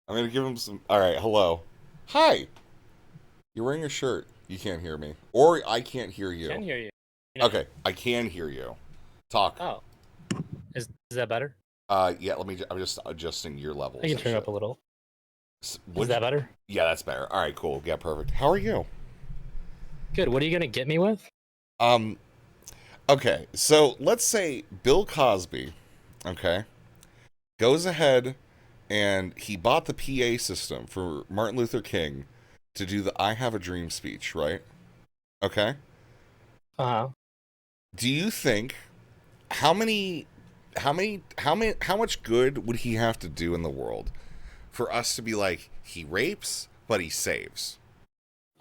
I'm gonna give him some. All right, hello. Hi. You're wearing a shirt. You can't hear me, or I can't hear Can you. hear you. Okay, I can hear you. Talk. Oh, is that better? Yeah. I'm just adjusting your I levels can and turn it up shit. a little. Is Would that better? Yeah, that's better. All right, cool. Yeah, perfect. How are you? Good. What are you gonna get me with? Um. Okay, so let's say Bill Cosby, okay, goes ahead and he bought the PA system for Martin Luther King to do the "I Have a Dream" speech, right? Okay. Uh huh. Do you think how much good would he have to do in the world for us to be like he rapes but he saves?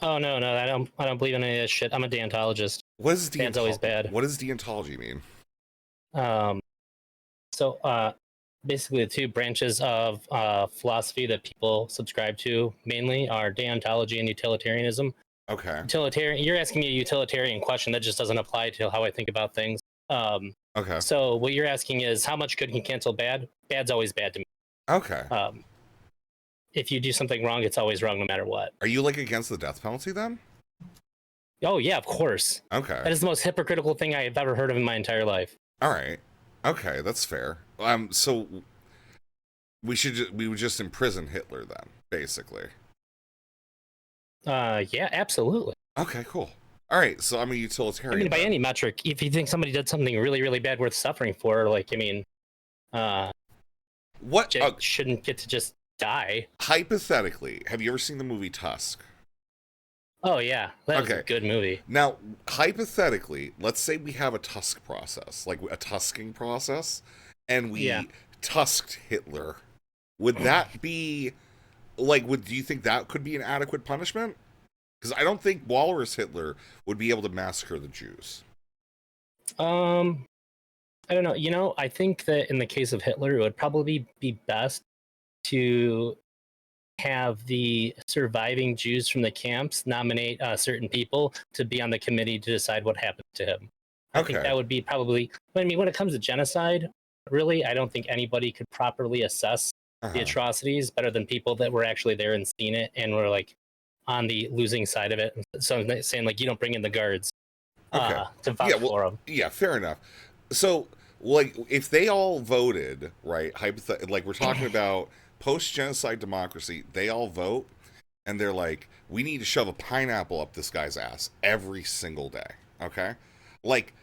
Oh no, I don't believe in any of this shit. I'm a deontologist. What is Bad's always bad. what does deontology mean? Um. So basically the two branches of philosophy that people subscribe to mainly are deontology and utilitarianism. Okay. Utilitarian. You're asking me a utilitarian question that just doesn't apply to how I think about things. Um. Okay. So what you're asking is how much good can cancel bad? Bad's always bad to me. Okay. If you do something wrong, it's always wrong no matter what. Are you like against the death penalty then? Oh yeah, of course. Okay. That is the most hypocritical thing I have ever heard of in my entire life. All right. Okay, that's fair. So we would just imprison Hitler then, basically. Yeah, absolutely. Okay, cool. All right, so I'm a I utilitarian mean, by then. any metric, if you think somebody did something really, really bad worth suffering for, uh, What shouldn't get to just die. hypothetically, have you ever seen the movie Tusk? Oh yeah, that was a Okay. good movie. Now, hypothetically, let's say we have a Tusk process, like a tusking process, and Yeah, we tusked Hitler. Would that be would do you think that could be an adequate punishment? Because I don't think Walrus Hitler would be able to massacre the Jews. um, I don't know. I think that in the case of Hitler, it would probably be best to have the surviving Jews from the camps nominate certain people to be on the committee to decide what happened to him. I think Okay. that would be probably. I mean, when it comes to genocide, really, I don't think anybody could properly assess the Uh-huh. atrocities better than people that were actually there and seen it and were like on the losing side of it. So I'm saying like you don't bring in the guards Okay. to Yeah, vouch well, for them. yeah, fair enough. So, like, if they all voted, right, like, we're talking about post genocide democracy, they all vote, and they're like, we need to shove a pineapple up this guy's ass every single day, okay? Like,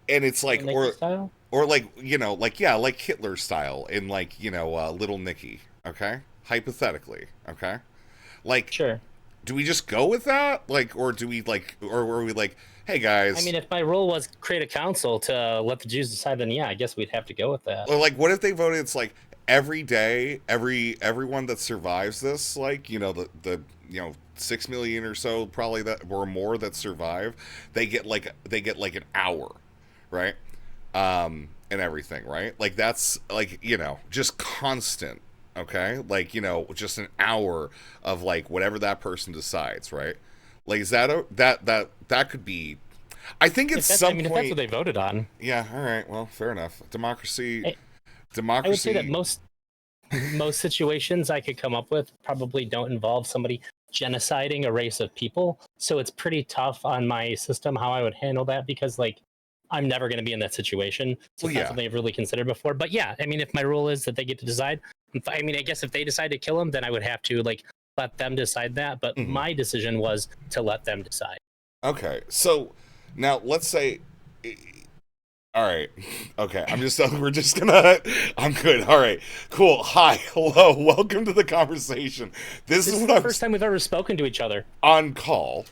and it's like, Nicky style. or like, like, yeah, like Hitler style in, like, Little Nicky, okay? Hypothetically, okay? Like, Sure. do we just go with that? Like, or do we, like, or are we like, hey, I guys, mean, if my role was create a council to let the Jews decide, then yeah, I guess we'd have to go with that. or like what if they voted it's like every day everyone that survives this, like the 6 million or so probably that or more that survive, they get like an hour, right? And everything, right? Like that's like just constant, okay, like just an hour of like whatever that person decides, right? Like is that that could be, I think at If that's, I some mean, if that's point. what they voted on, Yeah, all right. Well, fair enough. Democracy, I, I would say that democracy. most situations I could come up with probably don't involve somebody genociding a race of people. So it's pretty tough on my system how I would handle that because like I'm never going to be in that situation. So Well, it's not yeah. something I've really considered before. But yeah, I mean, if my rule is that they get to decide, I mean, I guess if they decide to kill him, then I would have to like let them decide that. But Hmm. my decision was to let them decide. Okay. So now let's say. All right. Okay. I'm just. We're just gonna. I'm good. All right. Cool. Hi. Hello. Welcome to the conversation. This This is is what the I'm first time we've ever spoken to each other. on call.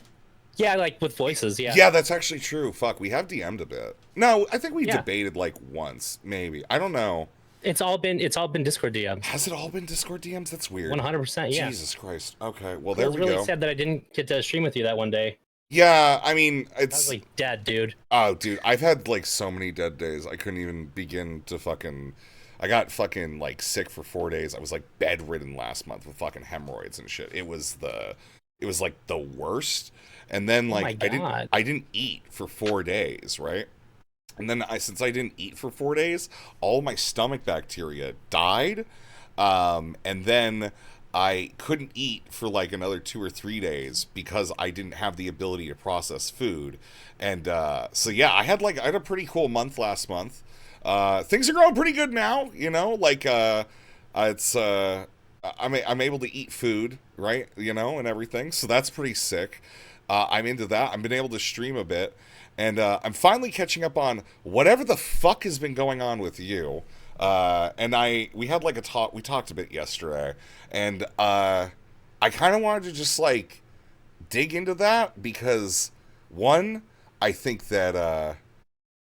Yeah, like with voices. Yeah. Yeah, that's actually true. Fuck, we have DM'd a bit. No, I think we Yeah. debated like once, maybe. I don't know. It's all been Discord DMs. Has it all been Discord DMs? That's weird. 100%. Yeah. Jesus Christ. Okay. Well, I there was we really go. sad that I didn't get to stream with you that one day. Yeah, I mean, I was it's. like dead, dude. Oh, dude, I've had like so many dead days. I couldn't even begin to fucking. I got fucking like sick for 4 days. I was like bedridden last month with fucking hemorrhoids and shit. It was the. It was like the worst. And then Oh my like I didn't. god. I didn't eat for 4 days, right? And then since I didn't eat for 4 days, all my stomach bacteria died. And then I couldn't eat for like another 2 or 3 days because I didn't have the ability to process food. And so yeah, I had a pretty cool month last month. Things are going pretty good now, you know, like it's I'm able to eat food, right, you know, and everything. So that's pretty sick. I'm into that. I've been able to stream a bit, and I'm finally catching up on whatever the fuck has been going on with you. And we had like a talk. We talked a bit yesterday, and I kind of wanted to just like dig into that because one, I think that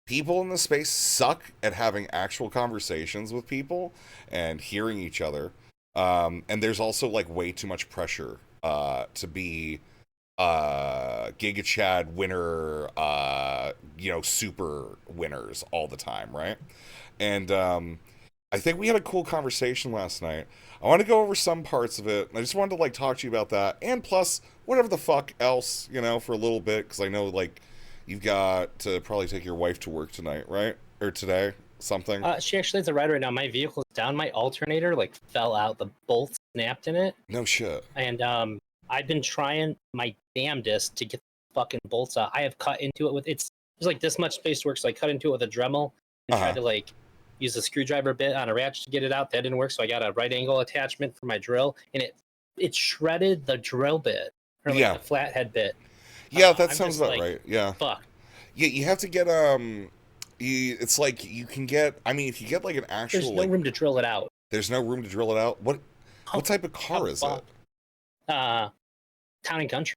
people in the space suck at having actual conversations with people and hearing each other. And there's also like way too much pressure to be Giga Chad winner, super winners all the time, right? And I think we had a cool conversation last night. I want to go over some parts of it. I just wanted to like talk to you about that, and plus whatever the fuck else, you know, for a little bit, because I know like you've got to probably take your wife to work tonight, right? Or today, something. She actually has a ride right now. My vehicle's down. My alternator like fell out. The bolt snapped in it. No shit. And I've been trying my damnedest to get the fucking bolts out. I have cut into it with there's like this much space to work, so I cut into it with a Dremel and tried to like use a screwdriver bit on a ratchet to get it out. That didn't work, so I got a right angle attachment for my drill, and it shredded the drill bit, or like the flathead bit. Yeah, that sounds about right. Yeah. Fuck. Yeah, you have to get it's like you can get. I mean, if you get like an actual, there's no room to drill it out. There's no room to drill it out. What type of car is it? Town and Country.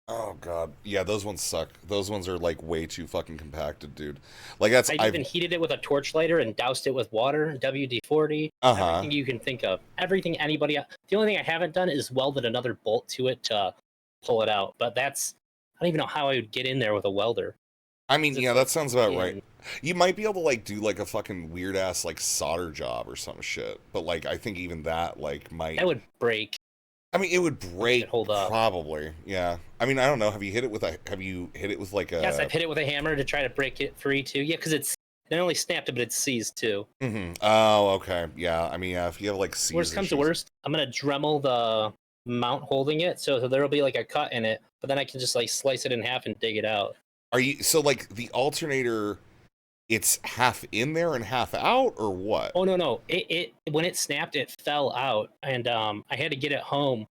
Oh god, yeah, those ones suck. Those ones are like way too fucking compacted, dude. Like I've even heated it with a torch lighter and doused it with water, WD-40, everything you can think of. Everything anybody. The only thing I haven't done is welded another bolt to it to pull it out. But I don't even know how I would get in there with a welder. I mean, yeah, that sounds about right. You might be able to like do like a fucking weird ass like solder job or some shit, but like I think even that like that would break. I mean, it would break. Hold up. Probably, yeah. I mean, I don't know. Have you hit it with like a? Yes, I've hit it with a hammer to try to break it free too. Yeah, because it's not only snapped it, but it's seized too. Mm-hmm. Oh, okay. Yeah. I mean, if you have like seized. Worst comes to worst, I'm gonna Dremel the mount holding it, so there'll be like a cut in it, but then I can just like slice it in half and dig it out. Are you so like the alternator? It's half in there and half out, or what? Oh no! It when it snapped, it fell out, and I had to get it home.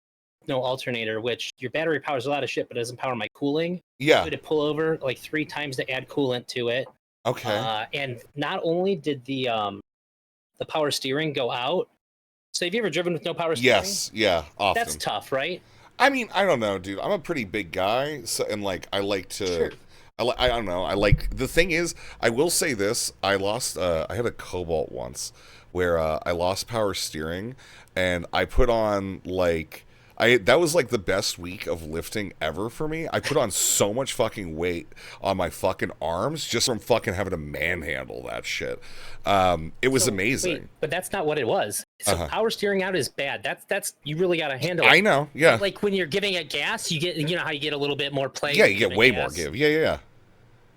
No alternator, which your battery powers a lot of shit, but it doesn't power my cooling. Yeah. I had to pull over like 3 times to add coolant to it. Okay. And not only did the power steering go out. So have you ever driven with no power steering? Yes. Yeah. Often. That's tough, right? I mean, I don't know, dude. I'm a pretty big guy, so and like I like to. Sure. I don't know. I like the thing is, I will say this. I lost. I had a Cobalt once where I lost power steering, and I put on like. That was like the best week of lifting ever for me. I put on so much fucking weight on my fucking arms just from fucking having to manhandle that shit. It was amazing. Wait, but that's not what it was. So power steering out is bad. That's you really got to handle it. I know. Yeah. Like when you're giving it gas, you get how you get a little bit more play. Yeah, you get way more give. Yeah.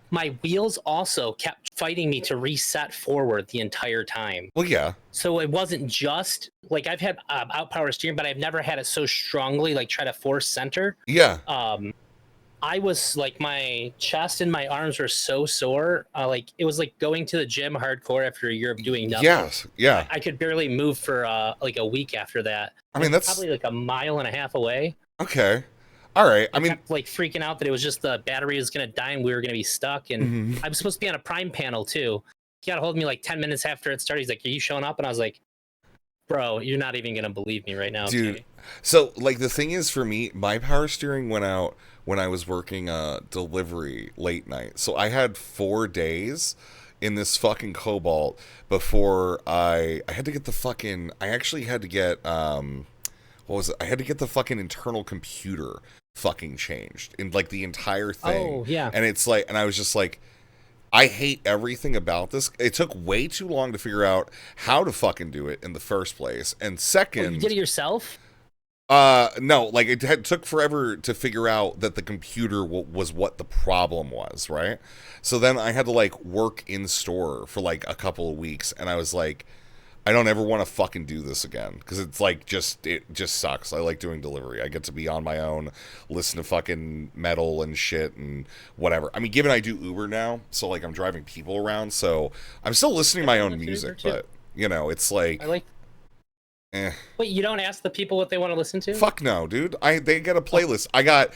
My wheels also kept fighting me to reset forward the entire time. Well, yeah. So it wasn't just like I've had out power steering, but I've never had it so strongly like try to force center. Yeah. I was like my chest and my arms were so sore. Like it was like going to the gym hardcore after a year of doing nothing. Yes. Yeah. I could barely move for like a week after that. I mean, that's probably like a mile and a half away. Okay. All right. I mean, kept, like freaking out that it was just the battery was going to die and we were going to be stuck. And I was supposed to be on a prime panel too. He got a hold of me like 10 minutes after it started. He's like, "Are you showing up?" And I was like, "Bro, you're not even going to believe me right now." Dude. Okay? So like the thing is for me, my power steering went out when I was working delivery late night. So I had 4 days in this fucking Cobalt before I had to get the fucking, I actually had to get, what was it? I had to get the fucking internal computer fucking changed in like the entire thing. Oh, yeah. And it's like, and I was just like, I hate everything about this. It took way too long to figure out how to fucking do it in the first place. And second, you did it yourself? No, like it took forever to figure out that the computer was what the problem was, right? So then I had to like work in store for like a couple of weeks, and I was like, I don't ever want to fucking do this again because it's like it just sucks. I like doing delivery. I get to be on my own, listen to fucking metal and shit and whatever. I mean, given I do Uber now, so like I'm driving people around, so I'm still listening to my own music, but you know, it's like I like. Wait, you don't ask the people what they want to listen to? Fuck no, dude. They get a playlist. I got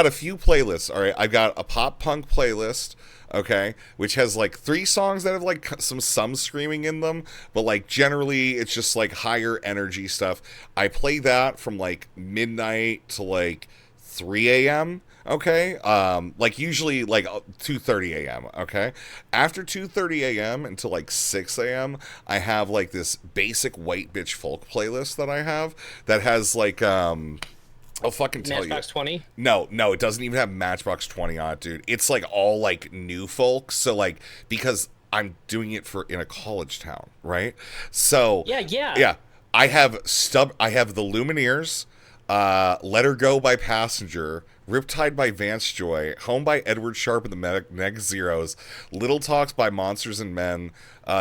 a few playlists. All right, I got a pop punk playlist. Okay, which has like 3 songs that have like some screaming in them, but like generally it's just like higher energy stuff. I play that from like midnight to like 3 a.m. Okay, like usually like 2:30 a.m. Okay, after 2:30 a.m. until like 6 a.m. I have like this basic white bitch folk playlist that I have that has like I'll fucking tell Matchbox 20? No, it doesn't even have Matchbox 20 on it, dude. It's like all like new folk. So like because I'm doing it in a college town, right? So yeah. I have the Lumineers, Let Her Go by Passenger, Riptide by Vance Joy, Home by Edward Sharpe and the Meg Zeros, Little Talks by Monsters and Men,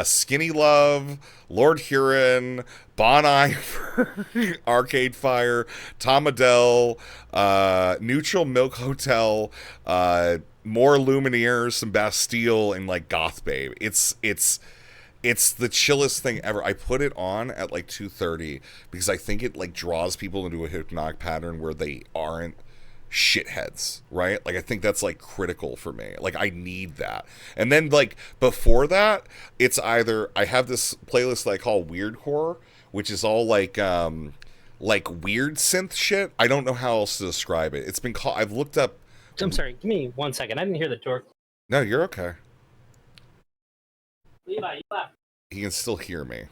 Skinny Love, Lord Huron, Bon Iver, Arcade Fire, Tom Adele, Neutral Milk Hotel, more Lumineers, some Bastille, and like Goth Babe. It's the chillest thing ever. I put it on at like 2:30 because I think it like draws people into a hypnotic pattern where they aren't shitheads, right? Like I think that's like critical for me. Like I need that. And then like before that, it's either I have this playlist that I call Weirdcore, which is all like weird synth shit. I don't know how else to describe it. It's been called. I've looked up. I'm sorry. Give me 1 second. I didn't hear the door. No, you're okay. Levi, you left. He can still hear me.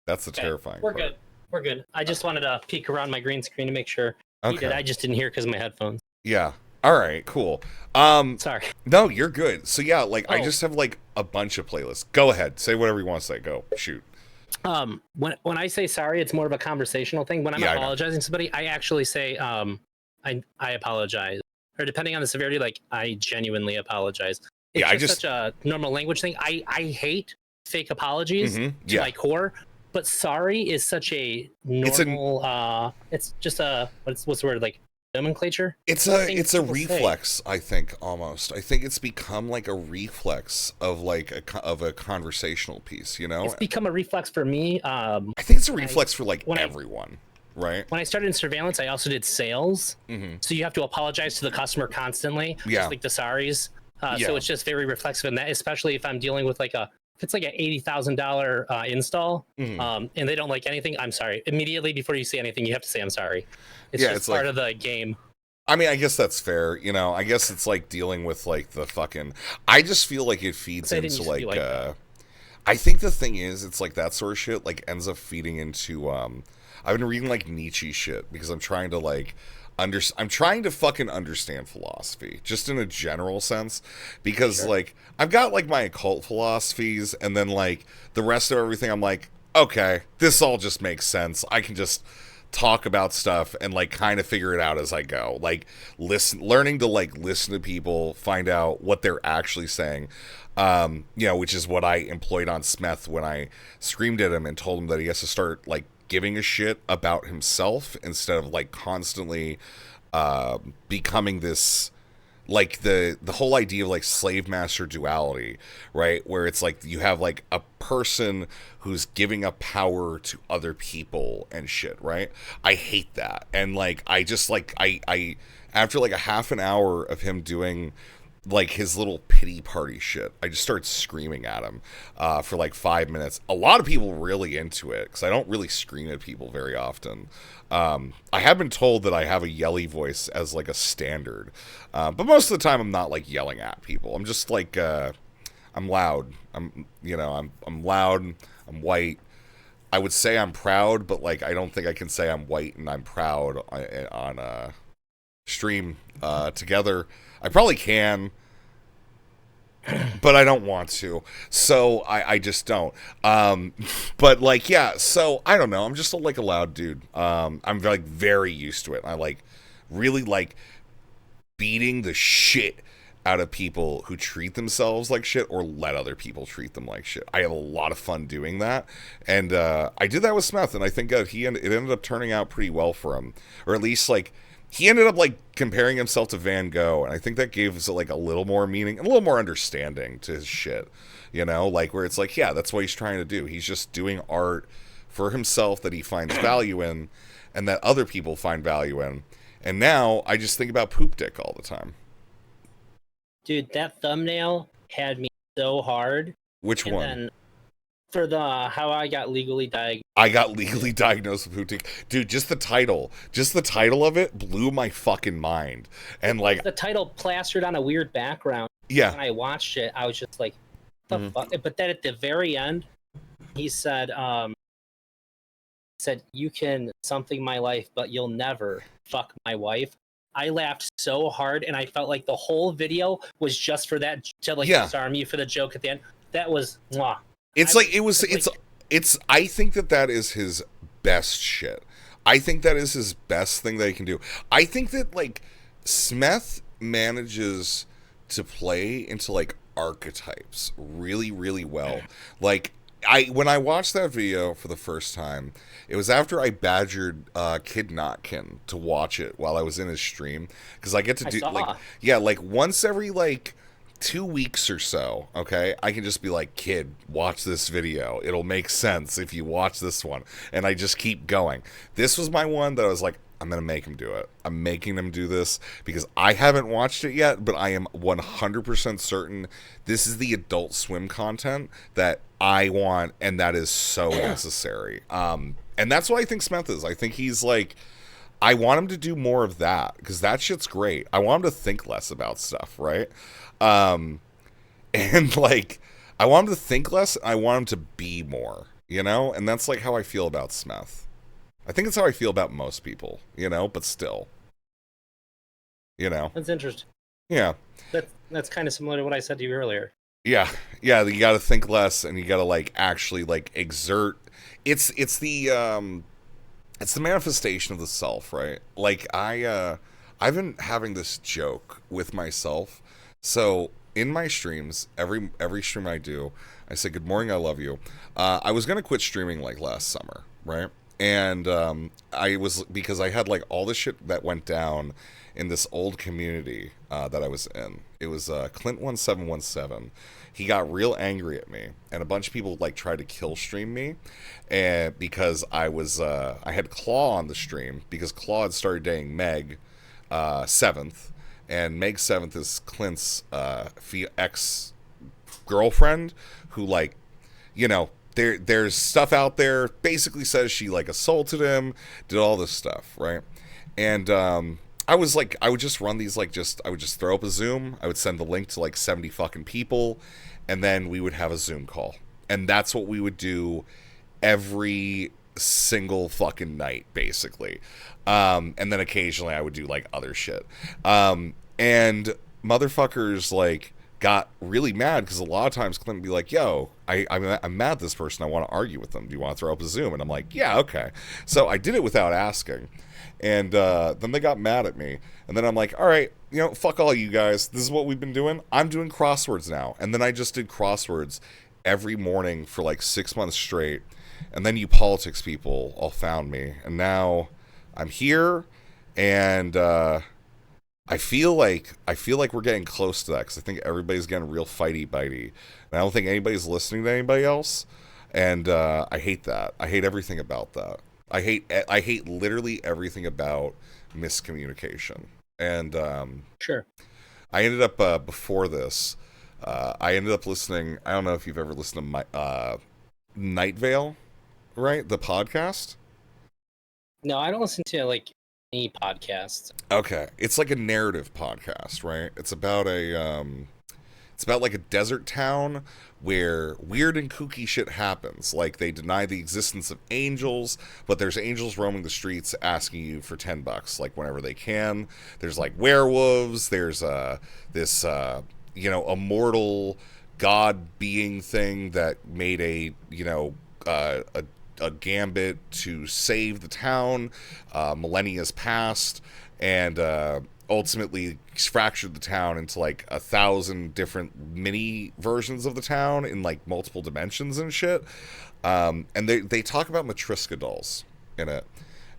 That's the terrifying part. Good. We're good. I just wanted to peek around my green screen to make sure. Okay. He did. I just didn't hear because of my headphones. Yeah. All right. Cool. Sorry. No, you're good. So yeah, like I just have like a bunch of playlists. Go ahead. Say whatever you want to say. Go. Shoot. When I say sorry, it's more of a conversational thing. When I'm apologizing to somebody, I actually say I apologize. Or depending on the severity, like I genuinely apologize. It's just such a normal language thing. I hate fake apologies to my core, but sorry is such a normal. It's just a what's the word, like nomenclature? It's a reflex. I think almost. I think it's become like a reflex of like a conversational piece. You know, it's become a reflex for me. I think it's a reflex for like everyone. Right. When I started in surveillance, I also did sales. So you have to apologize to the customer constantly. Just like the sorries. So it's just very reflexive in that, especially if I'm dealing with like if it's like an $80,000 install, and they don't like anything, I'm sorry. Immediately before you say anything, you have to say I'm sorry. It's just part of the game. I mean, I guess that's fair. You know, I guess it's like dealing with like the fucking. I just feel like it feeds into like. I think the thing is, it's like that sort of shit like ends up feeding into. I've been reading like Nietzsche shit because I'm trying to like. I'm trying to fucking understand philosophy, just in a general sense, because like I've got like my occult philosophies, and then like the rest of everything, I'm like, okay, this all just makes sense. I can just talk about stuff and like kind of figure it out as I go. Like learning to like listen to people, find out what they're actually saying. You know, which is what I employed on Smith when I screamed at him and told him that he has to start like giving a shit about himself instead of like constantly becoming this like the whole idea of like slave master duality, right, where it's like you have like a person who's giving up power to other people and shit, right? I hate that. And like I just like I after like a half an hour of him doing like his little pity party shit, I just started screaming at him for like 5 minutes. A lot of people really into it because I don't really scream at people very often. I have been told that I have a yelly voice as like a standard, but most of the time I'm not like yelling at people. I'm just like I'm loud. I'm loud. I'm white. I would say I'm proud, but like I don't think I can say I'm white and I'm proud on stream together. I probably can, but I don't want to, so I just don't. But like, yeah, so I don't know. I'm just like a loud dude. I'm like very used to it. I like really like beating the shit out of people who treat themselves like shit or let other people treat them like shit. I have a lot of fun doing that, and I did that with Smith, and I think it ended up turning out pretty well for him, or at least like he ended up like comparing himself to Van Gogh, and I think that gives it like a little more meaning, a little more understanding to his shit, you know, like where it's like, yeah, that's what he's trying to do. He's just doing art for himself that he finds value in, and that other people find value in. And now I just think about poop dick all the time. Dude, that thumbnail had me so hard. Which and one? Then for the how I got legally diagnosed. I got legally diagnosed with poop dick. Dude, just the title of it blew my fucking mind. And like the title plastered on a weird background. Yeah. When I watched it, I was just like, what the fuck? But then at the very end, he said, you can something my life, but you'll never fuck my wife. I laughed so hard, and I felt like the whole video was just for that, to like disarm you for the joke at the end. That was mwah. I think that is his best shit. I think that is his best thing that he can do. I think that like Smith manages to play into like archetypes really, really well. Like when I watched that video for the first time, it was after I badgered Kid Notkin to watch it while I was in his stream, because I get to do like once every like 2 weeks or so, okay, I can just be like, kid, watch this video. It'll make sense if you watch this one. And I just keep going. This was my one that I was like, I'm going to make him do it. I'm making him do this because I haven't watched it yet, but I am 100% certain this is the Adult Swim content that I want, and that is so necessary. And that's what I think Smith is. I think he's like, I want him to do more of that because that shit's great. I want him to think less about stuff, right? And like, I want him to think less. I want him to be more, you know? And that's like how I feel about Smith. I think it's how I feel about most people, you know, but still, you know. That's interesting. Yeah. That's kind of similar to what I said to you earlier. Yeah. Yeah. You got to think less, and you got to like actually like exert. It's the manifestation of the self, right? Like I've been having this joke with myself. So in my streams, every stream I do, I say, good morning, I love you. I was going to quit streaming like last summer, right? And because I had like all the shit that went down in this old community that I was in. It was Clint1717. He got real angry at me, and a bunch of people like tried to kill stream me, and because I had Claw on the stream because Claw had started dating Meg 7th, and Meg 7th is Clint's ex girlfriend who, like, you know. There's stuff out there basically says she like assaulted him, did all this stuff, right? And I would just run these I would just throw up a Zoom, I would send the link to like 70 fucking people, and then we would have a Zoom call. And that's what we would do every single fucking night, basically. And then occasionally I would do like other shit. And motherfuckers like got really mad because a lot of times Clint would be like, yo, I'm mad at this person, I want to argue with them, do you want to throw up a Zoom? And I'm like, yeah, okay. So I did it without asking, and then they got mad at me, and then I'm like, all right, you know, fuck all you guys, this is what we've been doing, I'm doing crosswords now. And then I just did crosswords every morning for like 6 months straight, and then you politics people all found me, and now I'm here, and I feel like we're getting close to that because I think everybody's getting real fighty-bitey. And I don't think anybody's listening to anybody else. And I hate that. I hate everything about that. I hate literally everything about miscommunication. And sure. I ended up, before this, I ended up listening, I don't know if you've ever listened to my Night Vale, right? The podcast? No, I don't listen to like any podcasts. Okay, it's like a narrative podcast, right? It's about like a desert town where weird and kooky shit happens. Like they deny the existence of angels, but there's angels roaming the streets asking you for $10, like whenever they can. There's like werewolves. There's this immortal god being thing that made a gambit to save the town millennia's past, and ultimately fractured the town into like 1,000 different mini versions of the town in like multiple dimensions and shit. And they talk about Matryoshka dolls in it,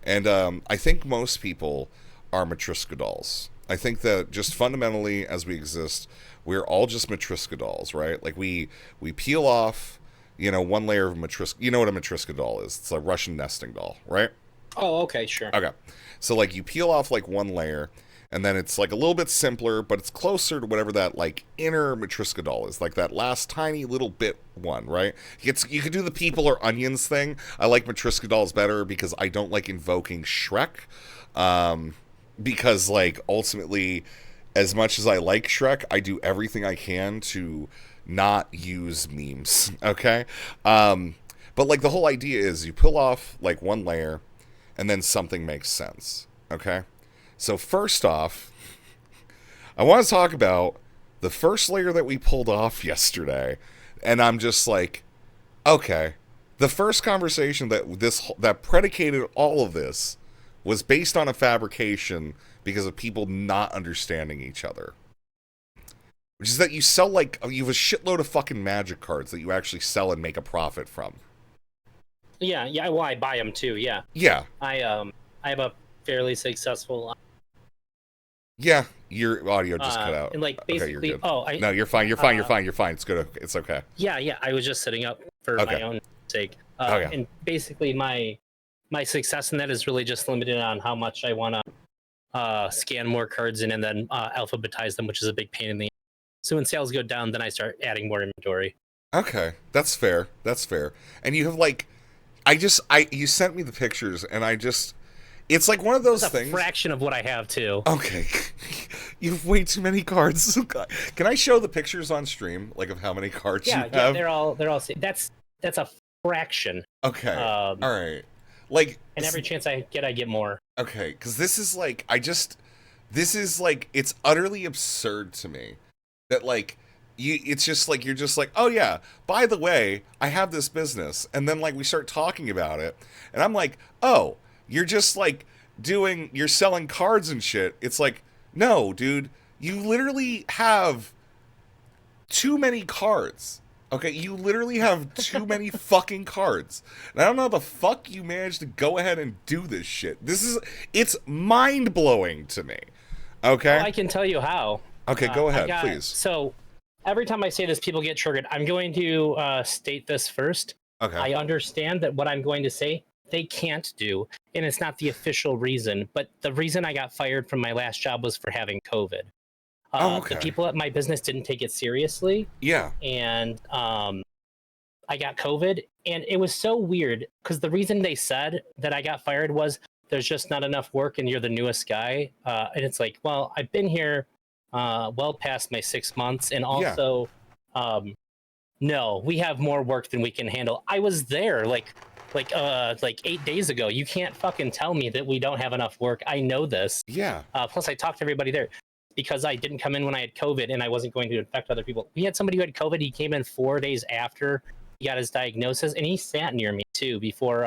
and I think most people are Matryoshka dolls. I think that just fundamentally, as we exist, we're all just Matryoshka dolls, right? Like we peel off, one layer of Matryoshka. You know what a Matryoshka doll is? It's a Russian nesting doll, right? Oh, okay, sure. Okay, so like you peel off like one layer, and then it's like a little bit simpler, but it's closer to whatever that like inner Matryoshka doll is, like that last tiny little bit one, right? You could do the people or onions thing. I like Matryoshka dolls better because I don't like invoking Shrek, because like ultimately, as much as I like Shrek, I do everything I can to not use memes. Okay, but like the whole idea is you pull off like one layer, and then something makes sense. Okay. So first off, I want to talk about the first layer that we pulled off yesterday, and I'm just like, okay, the first conversation that predicated all of this was based on a fabrication because of people not understanding each other. Which is that you have a shitload of fucking magic cards that you actually sell and make a profit from. Yeah. Well, I buy them too. Yeah. Yeah. I have a fairly successful. Yeah, your audio just cut out. And like basically, okay, you're good. No, you're fine. You're fine. It's good. It's okay. Yeah. I was just sitting up for my own sake. Okay. And basically, my success in that is really just limited on how much I want to scan more cards in and then alphabetize them, which is a big pain in the. So when sales go down, then I start adding more inventory. Okay, that's fair. And you have like, you sent me the pictures, and it's like one of those things. A fraction of what I have too. Okay, you have way too many cards. Can I show the pictures on stream, like of how many cards you have? Yeah, they're all. That's a fraction. Okay, all right. Like, and every chance I get more. Okay, because this is like, it's utterly absurd to me that like it's just like you're just like, oh yeah, by the way, I have this business, and then like we start talking about it, and I'm like, oh. You're just like you're selling cards and shit. It's like, no, dude, you literally have too many cards. Okay, you literally have too many fucking cards. And I don't know how the fuck you managed to go ahead and do this shit. It's mind-blowing to me. Okay? Well, I can tell you how. Okay, go ahead, please. So, every time I say this, people get triggered. I'm going to state this first. Okay. I understand that what I'm going to say they can't do, and it's not the official reason, but the reason I got fired from my last job was for having COVID. Okay. The people at my business didn't take it seriously. Yeah. And I got COVID, and it was so weird because the reason they said that I got fired was there's just not enough work and you're the newest guy. And it's like, well, I've been here well past my 6 months, and also no, we have more work than we can handle. I was there like 8 days ago. You can't fucking tell me that we don't have enough work. I know this. Yeah. Plus I talked to everybody there because I didn't come in when I had COVID and I wasn't going to infect other people. We had somebody who had COVID. He came in 4 days after he got his diagnosis, and he sat near me too before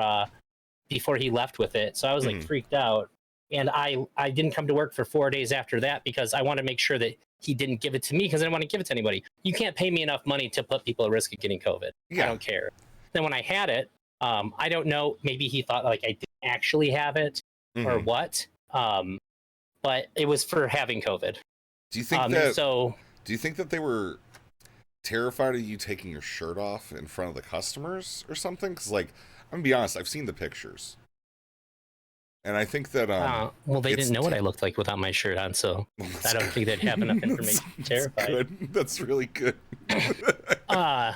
he left with it. So I was like freaked out, and I didn't come to work for 4 days after that because I wanted to make sure that he didn't give it to me because I didn't want to give it to anybody. You can't pay me enough money to put people at risk of getting COVID. Yeah. I don't care. Then when I had it, I don't know, maybe he thought like I didn't actually have it or what. But it was for having COVID. Do you think that they were terrified of you taking your shirt off in front of the customers or something? Because like, I'm gonna be honest, I've seen the pictures. And I think that well, they didn't know what I looked like without my shirt on, so I don't think they'd have enough information. Terrified. Good. That's really good. But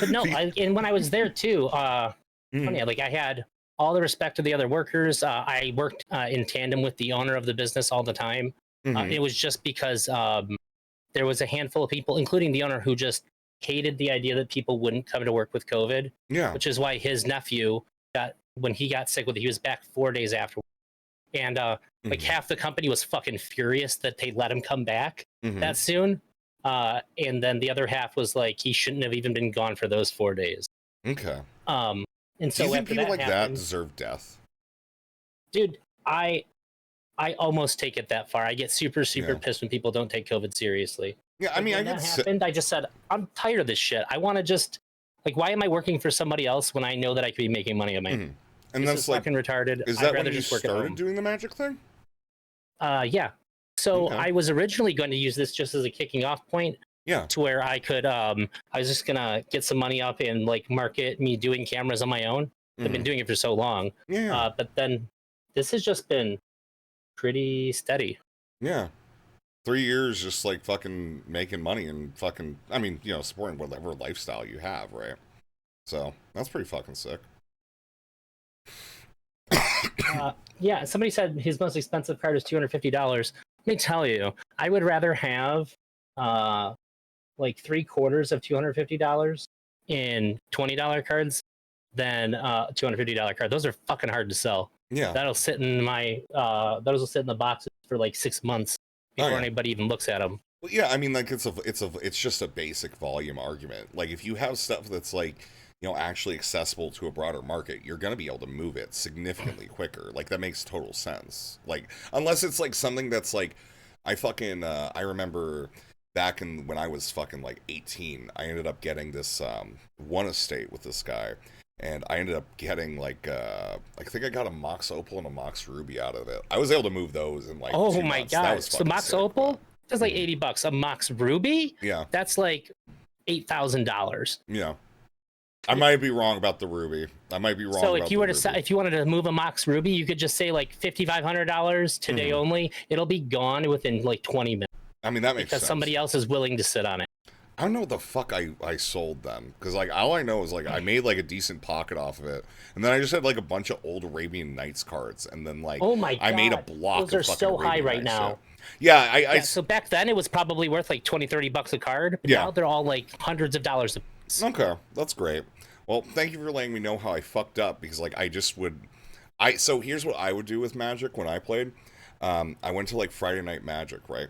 no, and when I was there too, funny, like I had all the respect of the other workers. I worked in tandem with the owner of the business all the time. It was just because there was a handful of people, including the owner, who just hated the idea that people wouldn't come to work with COVID. Yeah. Which is why his nephew when he got sick with it, he was back 4 days after. And like half the company was fucking furious that they let him come back that soon. And then the other half was like, he shouldn't have even been gone for those 4 days. Okay. And so do you think people like happened, that deserve death? Dude, I I almost take it that far. I get super pissed when people don't take COVID seriously. Yeah, I mean, when that happened, I just said, I'm tired of this shit. I want to just why am I working for somebody else when I know that I could be making money on my own? And this that's is like fucking retarded. Is I'd that rather when you just work at started home. doing the magic thing? Yeah. So Okay. I was originally going to use this just as a kicking off point. Yeah. To where I could, I was just gonna get some money up and like market me doing cameras on my own. I've been doing it for so long. Yeah. But then this has just been pretty steady. Yeah. 3 years just like fucking making money and fucking, I mean, you know, supporting whatever lifestyle you have, right? So that's pretty fucking sick. Yeah, somebody said his most expensive card is $250. Let me tell you, I would rather have like 3/4 of $250 in $20 cards than $250 card. Those are fucking hard to sell. Yeah. That'll sit in my those will sit in the boxes for like 6 months before anybody even looks at them. Well, yeah, I mean, like it's just a basic volume argument. Like if you have stuff that's like, you know, actually accessible to a broader market, you're gonna be able to move it significantly quicker. Like that makes total sense. Like unless it's like something that's like, I remember back in when I was fucking like 18, I ended up getting this one estate with this guy. And I ended up getting like I think I got a Mox Opal and a Mox Ruby out of it. I was able to move those in like 2 my months. god! So Mox sick, Opal, that's like $80. A Mox Ruby, yeah, that's like $8,000. Yeah, I might be wrong about the Ruby. I might be wrong. So if you were to if you wanted to move a Mox Ruby, you could just say like $5,500 today only. It'll be gone within like 20 minutes. I mean that makes sense. Because somebody else is willing to sit on it. I don't know what the fuck I sold them, because like all I know is like I made like a decent pocket off of it, and then I just had like a bunch of old Arabian Nights cards, and then like oh my god, I made a block. Those are so high right now. Shit. Yeah, so back then it was probably worth like $20-$30 a card. But now they're all like hundreds of dollars a piece. Okay, that's great. Well, thank you for letting me know how I fucked up, because like I just would, so here's what I would do with Magic when I played. I went to like Friday Night Magic, right?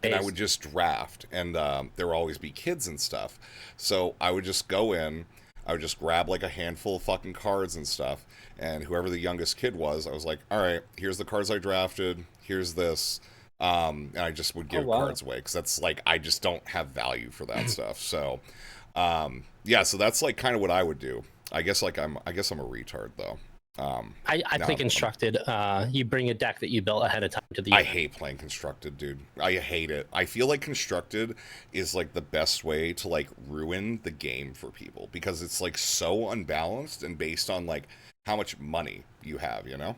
And I would just draft, and there would always be kids and stuff. So I would just go in, I would just grab like a handful of fucking cards and stuff, and whoever the youngest kid was, I was like, all right, here's the cards I drafted, here's this, and I just would give cards away, because that's like, I just don't have value for that stuff. So, yeah, so that's like kind of what I would do. I guess I'm a retard though. I play Constructed. You bring a deck that you built ahead of time to the I hate playing Constructed, dude. I hate it. I feel like Constructed is like the best way to like ruin the game for people, because it's like so unbalanced and based on like how much money you have, you know?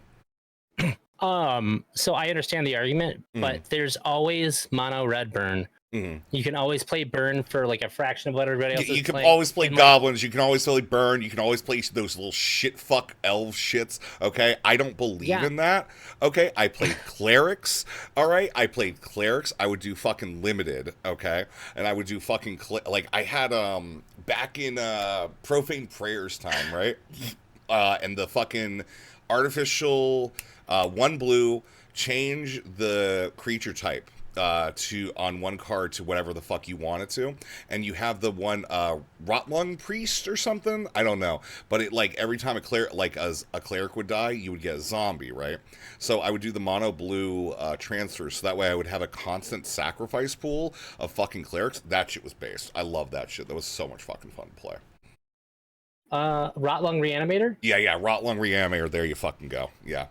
So I understand the argument, but there's always mono red burn. You can always play burn for like a fraction of what everybody else is You can playing. always play goblins. You can always play burn. You can always play those little shit fuck elf shits. Okay, I don't believe in that. Okay, I played clerics. All right, I played clerics. I would do fucking limited. Okay, and I would do fucking like I had back in Profane Prayers time, right? And the fucking artificial 1 blue, change the creature type to on one card to whatever the fuck you want it to, and you have the one Rotlung Priest or something, I don't know, but it like every time a cleric would die, you would get a zombie, right? So I would do the mono blue transfer, so that way I would have a constant sacrifice pool of fucking clerics. That shit was based. I love that shit. That was so much fucking fun to play. Rotlung Reanimator? Yeah, Rotlung Reanimator, there you fucking go. Yeah,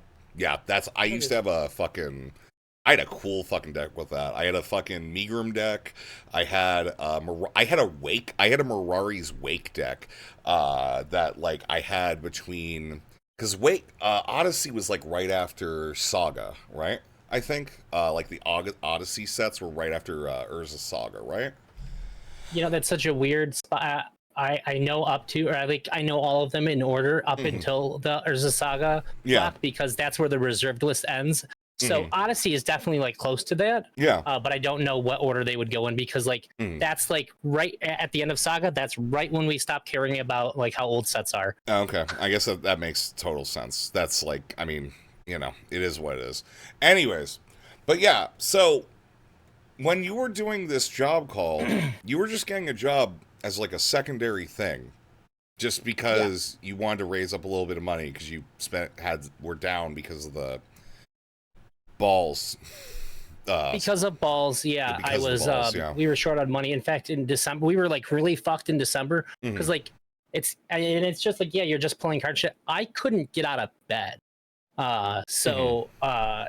that's, I used to have a fucking, I had a cool fucking deck with that. I had a fucking Megrim deck. I had a Mirari's Wake deck that like I had between, because Odyssey was like right after Saga, right? I think like the Odyssey sets were right after Urza Saga, right? You know, that's such a weird spot. I know up to, or I know all of them in order up until the Urza Saga block, because that's where the reserved list ends. So Odyssey is definitely like close to that. Yeah. But I don't know what order they would go in, because like that's like right at the end of Saga. That's right when we stop caring about like how old sets are. Okay, I guess that makes total sense. That's like, I mean, you know, it is what it is. Anyways, but yeah, so when you were doing this job call, you were just getting a job as like a secondary thing, just because you wanted to raise up a little bit of money, because you were down because of the balls. Because of balls, yeah. I Because of the was balls, yeah. we were short on money. In fact, in December we were like really fucked in December because like it's just like, yeah, you're just pulling card shit. I couldn't get out of bed. So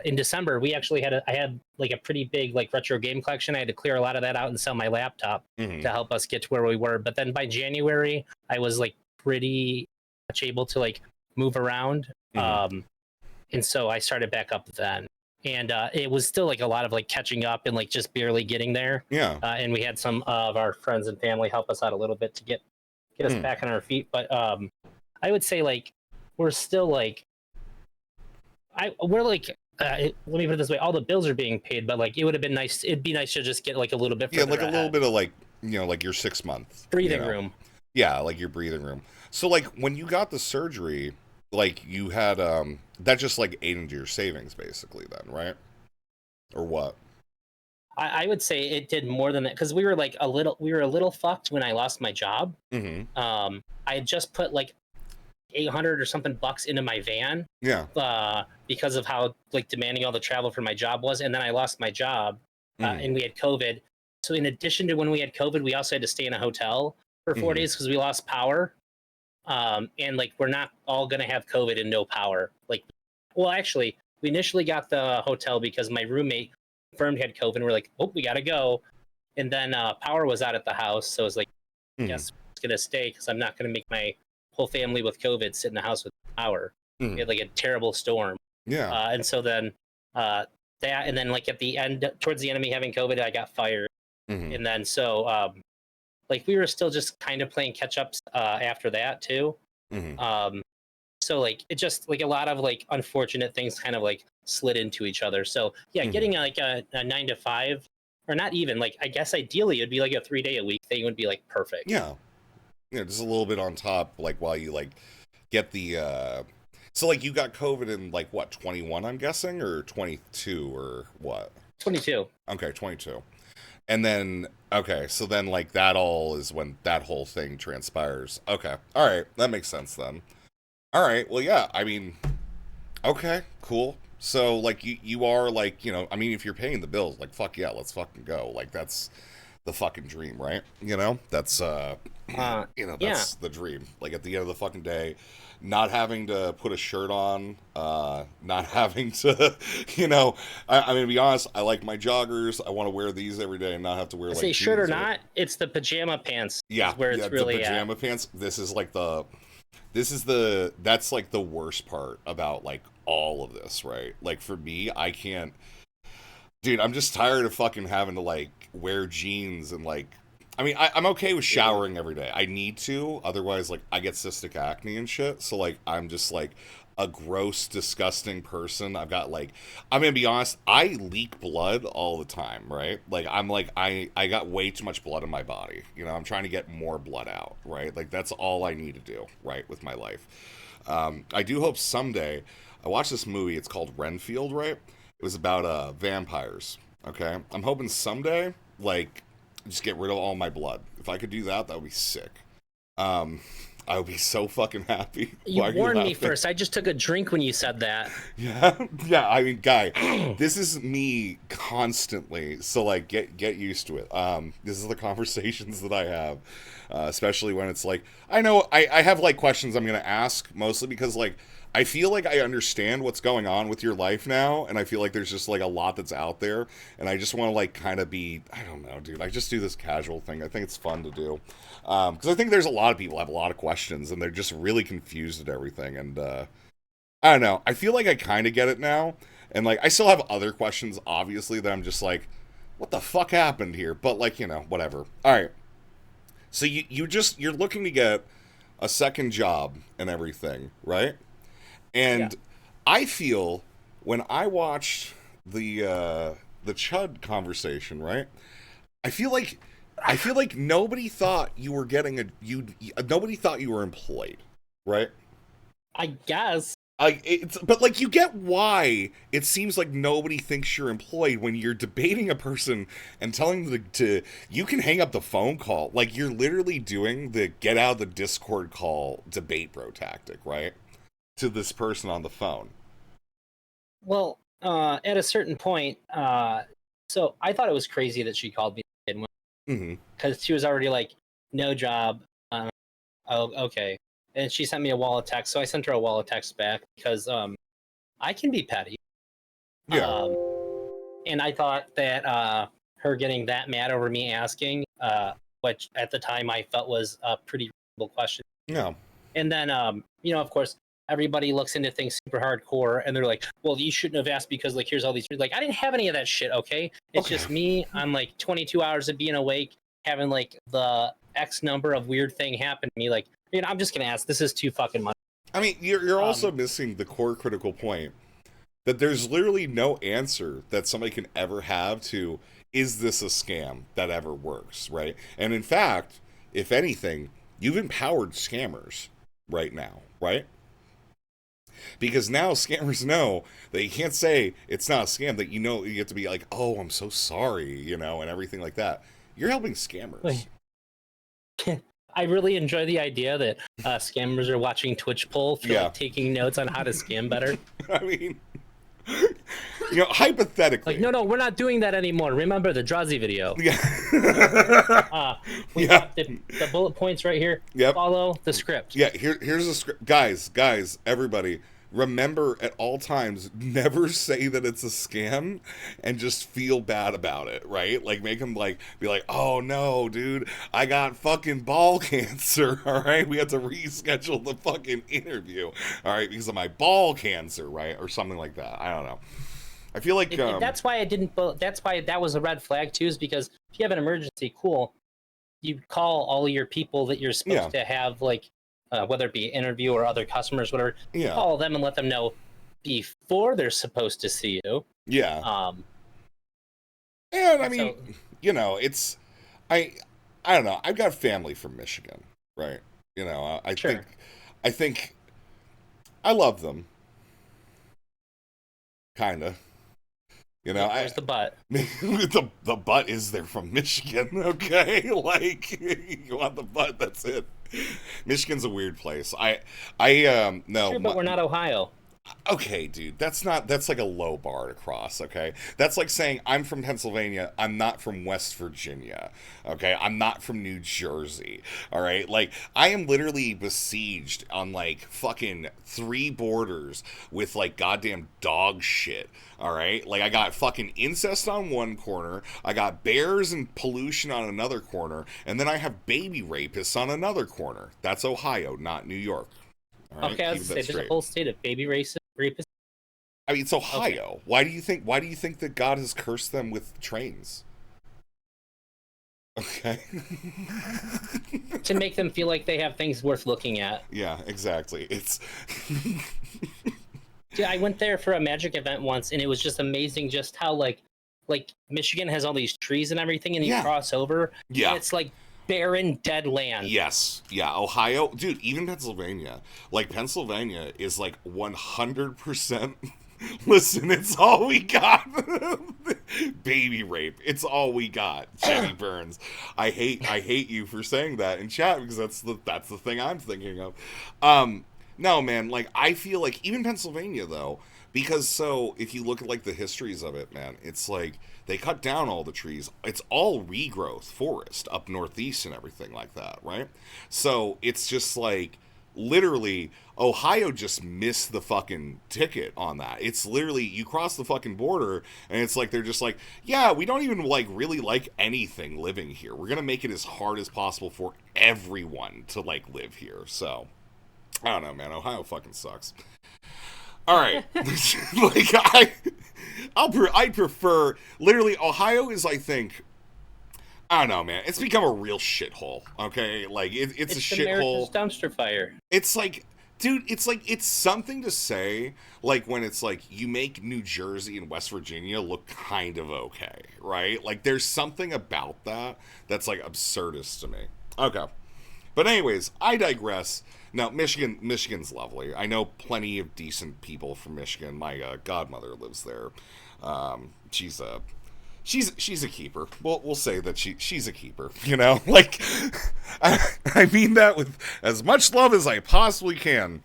in December we actually had I had like a pretty big like retro game collection. I had to clear a lot of that out and sell my laptop to help us get to where we were. But then by January I was like pretty much able to like move around. And so I started back up then. And it was still like a lot of like catching up and like just barely getting there. Yeah. And we had some of our friends and family help us out a little bit to get us back on our feet. But I would say like we're still like we're like let me put it this way: all the bills are being paid, but like it would have been nice. It'd be nice to just get like a little bit. Yeah, like a little bit of like, you know, like your 6 month breathing room. Yeah, like your breathing room. So like when you got the surgery, like you had that just like ate into your savings basically then, right? Or what? I would say it did more than that because we were a little fucked when I lost my job. I had just put like 800 or something bucks into my van. Yeah. Because of how like demanding all the travel for my job was, and then I lost my job, and we had COVID. So in addition to when we had COVID, we also had to stay in a hotel for 4 days because we lost power. And like we're not all gonna have COVID and no power. Like, well, actually, we initially got the hotel because my roommate confirmed he had COVID. And we're like, oh, we gotta go. And then power was out at the house, so I was like, yes, I'm gonna stay because I'm not gonna make my whole family with COVID sit in the house with power. We had like a terrible storm. Yeah. And so then that, and then like at the end, towards the end of me having COVID, I got fired. And then so like we were still just kind of playing catch ups after that too. So like it just like a lot of like unfortunate things kind of like slid into each other. So yeah, getting like a 9 to 5, or not even like, I guess ideally it'd be like a 3-day a week thing would be like perfect. Yeah. Yeah, just a little bit on top, like while you like get the so like you got COVID in like what, 21 I'm guessing, or 22 or what? 22. Okay, 22. And then okay, so then like that all is when that whole thing transpires. Okay. All right, that makes sense then. All right. Well, yeah, I mean, okay, cool. So like you are like, you know, I mean if you're paying the bills, like fuck yeah, let's fucking go. Like that's the fucking dream, right? You know? That's you know, that's the dream. Like at the end of the fucking day, not having to put a shirt on, not having to, you know, I mean, to be honest, I like my joggers. I want to wear these every day and not have to wear like say shirt or not, it's the pajama pants. Yeah, where it's really the pajama pants. This is like that's like the worst part about like all of this, right? Like for me, I can't, dude, I'm just tired of fucking having to like wear jeans and like, I mean, I'm okay with showering every day. I need to, otherwise, like, I get cystic acne and shit. So, like, I'm just, like, a gross, disgusting person. I've got, like, I'm gonna be honest, I leak blood all the time, right? Like, I'm, like, I got way too much blood in my body. You know, I'm trying to get more blood out, right? Like, that's all I need to do, right, with my life. I do hope someday, I watched this movie, it's called Renfield, right? It was about, vampires, okay? I'm hoping someday, like, just get rid of all my blood. If I could do that, that would be sick. I would be so fucking happy. You warned me first. I just took a drink when you said that. Yeah, yeah. I mean, guy, this is me constantly. So like, get used to it. This is the conversations that I have, especially when it's like, I know I have like questions I'm gonna ask mostly because like I feel like I understand what's going on with your life now, and I feel like there's just like a lot that's out there, and I just want to like kind of be, I don't know, dude. I just do this casual thing. I think it's fun to do, because I think there's a lot of people have a lot of questions, and they're just really confused at everything, and I don't know. I feel like I kind of get it now, and like I still have other questions, obviously, that I'm just like, what the fuck happened here? But like, you know, whatever. All right. So you're looking to get a second job and everything, right? And I feel when I watched the Chud conversation, right? I feel like nobody thought you were getting nobody thought you were employed, right? I guess. But like you get why it seems like nobody thinks you're employed when you're debating a person and telling them to you can hang up the phone call. Like you're literally doing the get out of the Discord call debate bro tactic, right? To this person on the phone. Well, at a certain point, so I thought it was crazy that she called me because she was already like, no job. Oh, okay. And she sent me a wall of text, so I sent her a wall of text back because I can be petty. Yeah. And I thought that her getting that mad over me asking, which at the time I felt was a pretty reasonable question. Yeah. And then, of course, everybody looks into things super hardcore, and they're like, "Well, you shouldn't have asked because, like, here's all these." Like, I didn't have any of that shit. Okay, it's just me. I'm like 22 hours of being awake, having like the X number of weird thing happen to me. Like, I'm just gonna ask. This is too fucking much. I mean, you're also missing the core critical point that there's literally no answer that somebody can ever have to, is this a scam that ever works, right? And in fact, if anything, you've empowered scammers right now, right? Because now scammers know that you can't say it's not a scam, that you have to be like, oh, I'm so sorry, and everything like that. You're helping scammers. I really enjoy the idea that scammers are watching Twitch poll for like, taking notes on how to scam better. I mean, hypothetically. Like, no, we're not doing that anymore. Remember the Drazi video. Yeah. We got the bullet points right here. Yep. Follow the script. Yeah, here's the script. Guys, everybody, remember at all times, never say that it's a scam and just feel bad about it, right? Like, make them, be like, oh, no, dude, I got fucking ball cancer, all right? We have to reschedule the fucking interview, all right, because of my ball cancer, right? Or something like that. I don't know. I feel like... that's why I didn't... That's why that was a red flag, too, is because if you have an emergency, cool, you call all your people that you're supposed to have, like, whether it be interview or other customers, whatever, call them and let them know before they're supposed to see you. Yeah. And I mean, it's, I don't know. I've got family from Michigan, right? I think I love them. Kinda. Where's the butt? the butt is they're from Michigan, okay? Like, you want the butt, that's it. Michigan's a weird place. No. Sure, but we're not Ohio. Okay, dude, that's like a low bar to cross, okay? That's like saying I'm from Pennsylvania, I'm not from West Virginia, okay? I'm not from New Jersey, all right? Like, I am literally besieged on, like, fucking 3 borders with, like, goddamn dog shit, all right? Like, I got fucking incest on one corner, I got bears and pollution on another corner, and then I have baby rapists on another corner. That's Ohio, not New York. Right? Okay, I was gonna say there's a whole state of baby rapists. I mean, it's Ohio. Okay. Why do you think that God has cursed them with trains? Okay. To make them feel like they have things worth looking at. Yeah, exactly. It's Yeah, I went there for a magic event once, and it was just amazing just how like Michigan has all these trees and everything, and you cross over. Yeah. And it's like barren, dead land. Yes. Yeah. Ohio, dude, even Pennsylvania. Like, Pennsylvania is like 100%. Listen, it's all we got. Baby rape. It's all we got. Jenny Burns. I hate you for saying that in chat, because that's the thing I'm thinking of. No, man, like, I feel like even Pennsylvania, though, because so if you look at like the histories of it, man, it's like they cut down all the trees. It's all regrowth forest up northeast and everything like that, right? So it's just like literally Ohio just missed the fucking ticket on that. It's literally you cross the fucking border and it's like they're just like, yeah, we don't even like really like anything living here. We're gonna make it as hard as possible for everyone to like live here. So I don't know, man. Ohio fucking sucks. All right, like I prefer literally Ohio is, I think, I don't know, man. It's become a real shithole. Okay, like it's a shithole. Dumpster fire. It's like, dude, it's something to say like when it's like you make New Jersey and West Virginia look kind of okay, right? Like there's something about that that's like absurdist to me. Okay. But anyways, I digress. Now, Michigan's lovely. I know plenty of decent people from Michigan. My godmother lives there. She's a keeper. We'll say that she's a keeper. Like I mean that with as much love as I possibly can.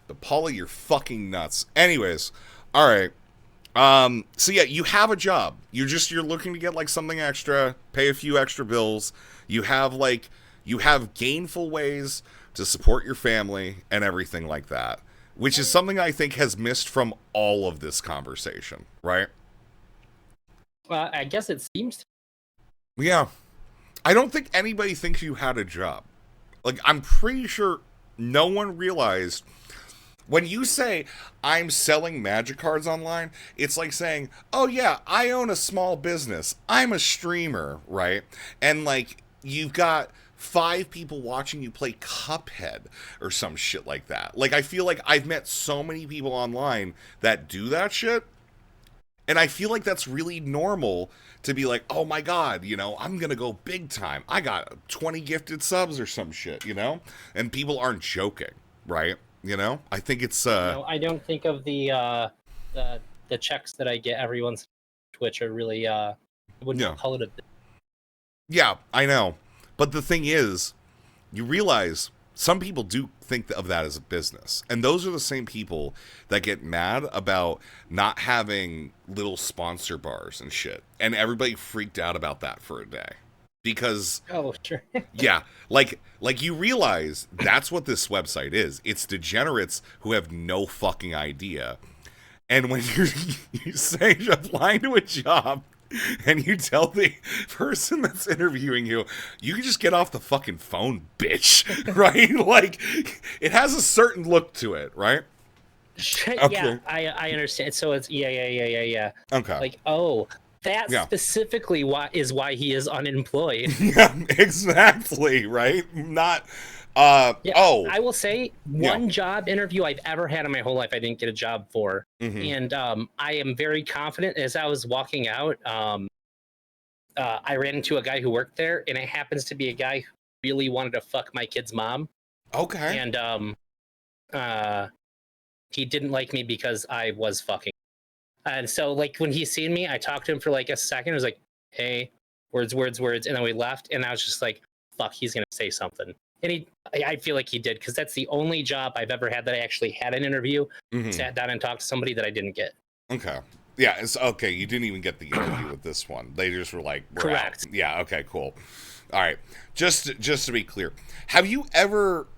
But Paula, you're fucking nuts. Anyways, all right. So yeah, you have a job. You're looking to get like something extra, pay a few extra bills. You have gainful ways to support your family and everything like that, which is something I think has missed from all of this conversation, right? Well, I guess it seems. Yeah. I don't think anybody thinks you had a job. Like, I'm pretty sure no one realized when you say I'm selling magic cards online, it's like saying, "Oh yeah, I own a small business. I'm a streamer," right? And like you've got 5 people watching you play Cuphead or some shit like that. Like I feel like I've met so many people online that do that shit, and I feel like that's really normal to be like, "Oh my god, I'm going to go big time. I got 20 gifted subs or some shit, And people aren't joking, right? I think it's No, I don't think of the checks that I get every once Twitch are really I wouldn't yeah. call it a. Yeah, I know. But the thing is, you realize some people do think of that as a business. And those are the same people that get mad about not having little sponsor bars and shit. And everybody freaked out about that for a day. Because Oh, sure. yeah, like you realize that's what this website is. It's degenerates who have no fucking idea. And when you say you're applying to a job and you tell the person that's interviewing you, you can just get off the fucking phone, bitch. Right? Like, it has a certain look to it, right? Okay. Yeah, I understand. So it's yeah. Okay. Like, oh, that specifically why he is unemployed. Yeah, exactly, right? Not I will say one job interview I've ever had in my whole life I didn't get a job for. And I am very confident as I was walking out, I ran into a guy who worked there, and it happens to be a guy who really wanted to fuck my kid's mom. Okay. And he didn't like me because I was fucking. And so like when he seen me, I talked to him for like a second. I was like, hey, words. And then we left, and I was just like, fuck, he's gonna say something. And I feel like he did, because that's the only job I've ever had that I actually had an interview, sat down and talked to somebody that I didn't get. Okay. Yeah, it's okay. You didn't even get the interview with this one. They just were like, we're correct. Out. Yeah, okay, cool. All right. Just to be clear, have you ever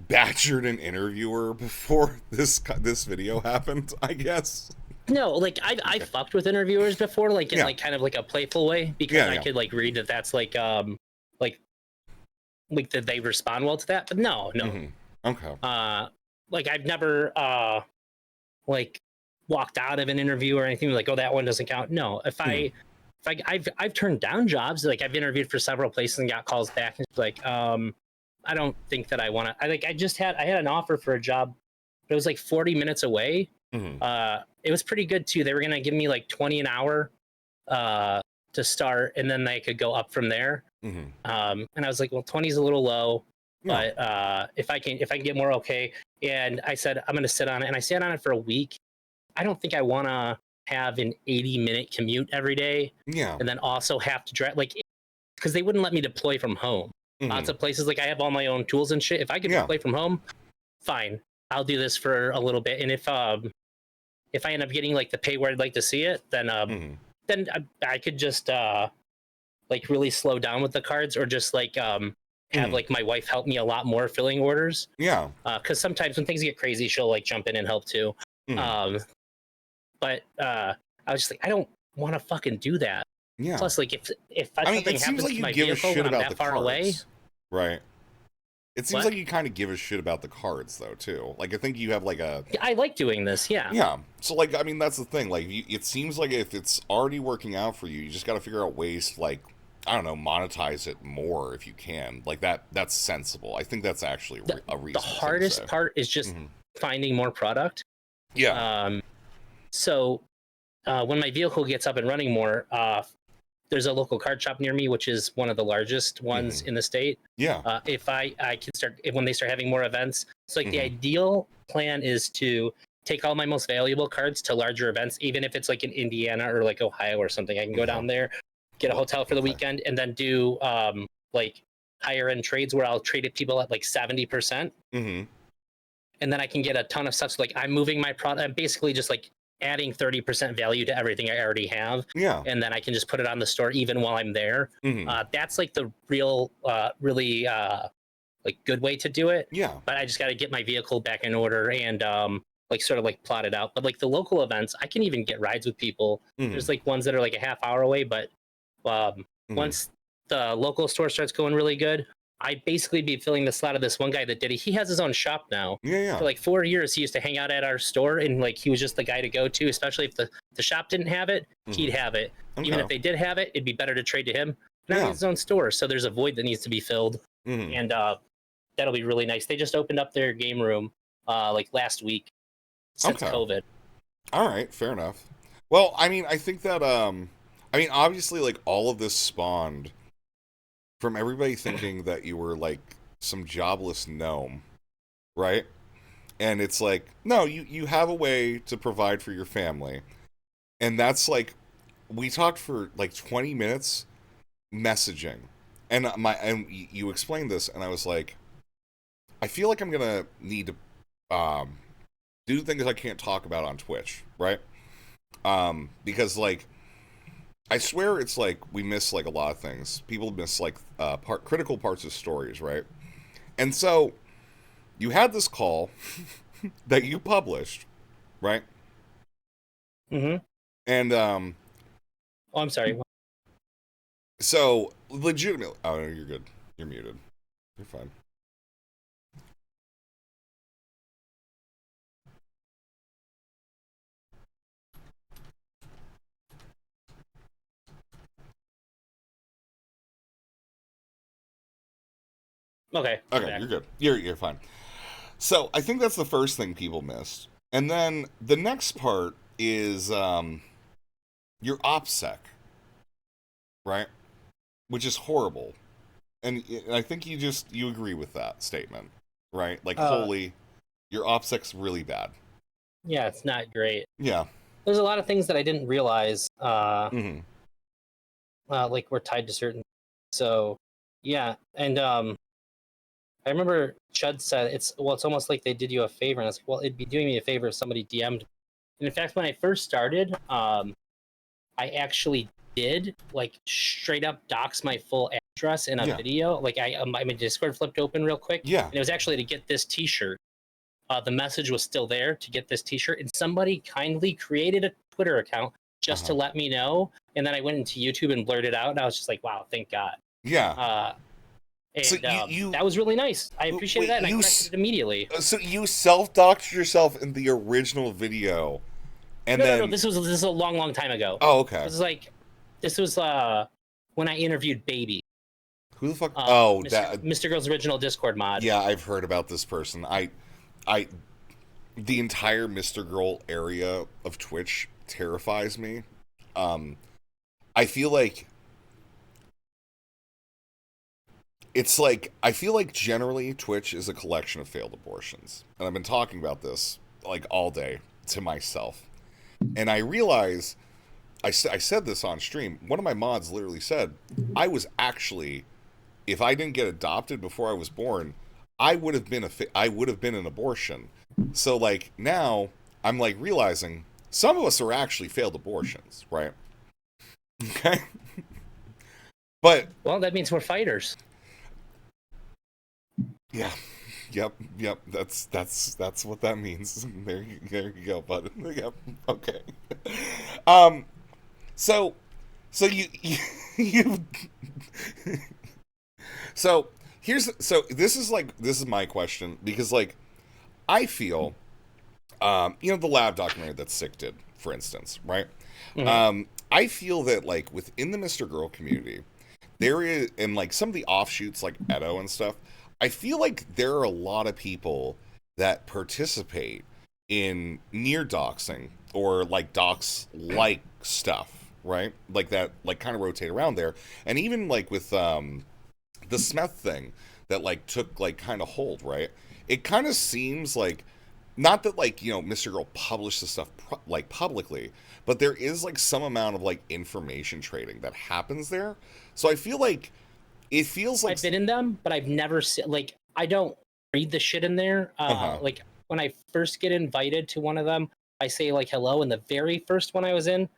badgered an interviewer before this video happened, I guess? No, like I fucked with interviewers before, like in like kind of like a playful way, because I could like read that that's like that they respond well to that, but no. Okay. Like I've never like walked out of an interview or anything like, oh, that one doesn't count. No, if I've turned down jobs, like I've interviewed for several places and got calls back, and it's like I don't think that I want to. I had an offer for a job, but it was like 40 minutes away. It was pretty good too. They were gonna give me like 20 an hour to start, and then they could go up from there. And I was like, well, 20 is a little low, but if I can get more, okay. And I said I'm gonna sit on it, and I sat on it for a week. I don't think I want to have an 80-minute commute every day. Yeah. And then also have to drive, like, because they wouldn't let me deploy from home. Lots of places, like I have all my own tools and shit. If I could deploy from home, fine, I'll do this for a little bit. And if I end up getting like the pay where I'd like to see it, then I could just like really slow down with the cards, or just like have like my wife help me a lot more filling orders. Yeah. Because sometimes when things get crazy, she'll like jump in and help too. But I was just like, I don't want to fucking do that. Yeah. Plus, like if something happens to my vehicle when I'm that far away, right? It seems like you kind of give a shit about the cards, though, too. Like, I think you have, like, I like doing this, yeah. Yeah. So, like, I mean, that's the thing. Like, it seems like if it's already working out for you, you just got to figure out ways to, like, I don't know, monetize it more if you can. Like, that's sensible. I think that's actually a reason. The hardest part is just finding more product. Yeah. So, when my vehicle gets up and running more, there's a local card shop near me, which is one of the largest ones in the state. Yeah. If I can start, when they start having more events, so like the ideal plan is to take all my most valuable cards to larger events, even if it's like in Indiana or like Ohio or something. I can go down there, get a hotel for the weekend, and then do like higher end trades where I'll trade it people at like 70%. And then I can get a ton of stuff. So like I'm moving my product. I'm basically just like adding 30% value to everything I already have. Yeah. And then I can just put it on the store even while I'm there. That's like the real, really like good way to do it. Yeah. But I just got to get my vehicle back in order and like sort of like plot it out. But like the local events, I can even get rides with people. There's like ones that are like a half hour away, but once the local store starts going really good, I basically be filling the slot of this one guy that did it. He has his own shop now. Yeah. For like 4 years, he used to hang out at our store, and like he was just the guy to go to, especially if the shop didn't have it, he'd have it. Okay. Even if they did have it, it'd be better to trade to him. Now he has his own store, so there's a void that needs to be filled, and that'll be really nice. They just opened up their game room like last week since COVID. All right, fair enough. Well, I mean, I think that I mean, obviously, like all of this spawned from everybody thinking that you were like some jobless gnome, right? And it's like, no, you have a way to provide for your family. And that's like, we talked for like 20 minutes messaging. And you explained this, and I was like, I feel like I'm gonna need to do things I can't talk about on Twitch, right? Because like, I swear it's like we miss like a lot of things. People miss like critical parts of stories, right? And so you had this call that you published, right? And oh, I'm sorry. So legitimately, oh no, you're good. You're muted. You're fine. Okay, you're good. You're fine. So I think that's the first thing people missed, and then the next part is your OPSEC, right? Which is horrible, and I think you agree with that statement, right? Like, holy, your OPSEC's really bad. Yeah, it's not great. Yeah, there's a lot of things that I didn't realize, like were tied to certain. So, yeah, and I remember Chud said it's almost like they did you a favor, and I was like, well, it'd be doing me a favor if somebody DM'd. And in fact, when I first started, I actually did like straight up dox my full address in a video. Like my Discord flipped open real quick. Yeah, and it was actually to get this T-shirt. The message was still there to get this T-shirt, and somebody kindly created a Twitter account just to let me know. And then I went into YouTube and blurted it out, and I was just like, wow, thank God. Yeah. And so that was really nice. I appreciated that, and I corrected it immediately. So you self-doxed yourself in the original video, and no, this is a long time ago. Oh, okay. This was when I interviewed Baby. Who the fuck? Mr. Girl's original Discord mod. Yeah, I've heard about this person. The entire Mr. Girl area of Twitch terrifies me. I feel like it's like, I feel like generally Twitch is a collection of failed abortions. And I've been talking about this like all day to myself. And I realize, I said this on stream, one of my mods literally said, I was actually, if I didn't get adopted before I was born, I would have been an abortion. So like now I'm like realizing some of us are actually failed abortions, right? Okay. But well, that means we're fighters. Yeah. Yep. That's what that means. There you go, bud. Yep. Okay. So you So this is my question, because like I feel the lab documentary that Sick did, for instance, right? I feel that like within the Mr. Girl community, there is, and like some of the offshoots like Edo and stuff, I feel like there are a lot of people that participate in near doxing or like dox like stuff, right? Like that, like kind of rotate around there. And even like with the Smeth thing that like took like kind of hold, right? It kind of seems like, not that like, Mr. Girl published the stuff like publicly, but there is like some amount of like information trading that happens there. So I feel like it feels like I've been in them, but I've never seen, like, I don't read the shit in there. Like when I first get invited to one of them, I say like hello. And the very first one I was in,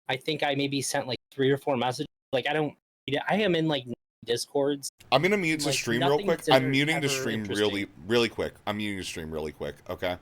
I think I maybe sent like 3 or 4 messages. Like I don't, I am in like discords. I'm gonna mute And, the like stream real quick. nothing's I'm ever muting the ever stream interesting. really quick. I'm muting the stream really quick. Okay.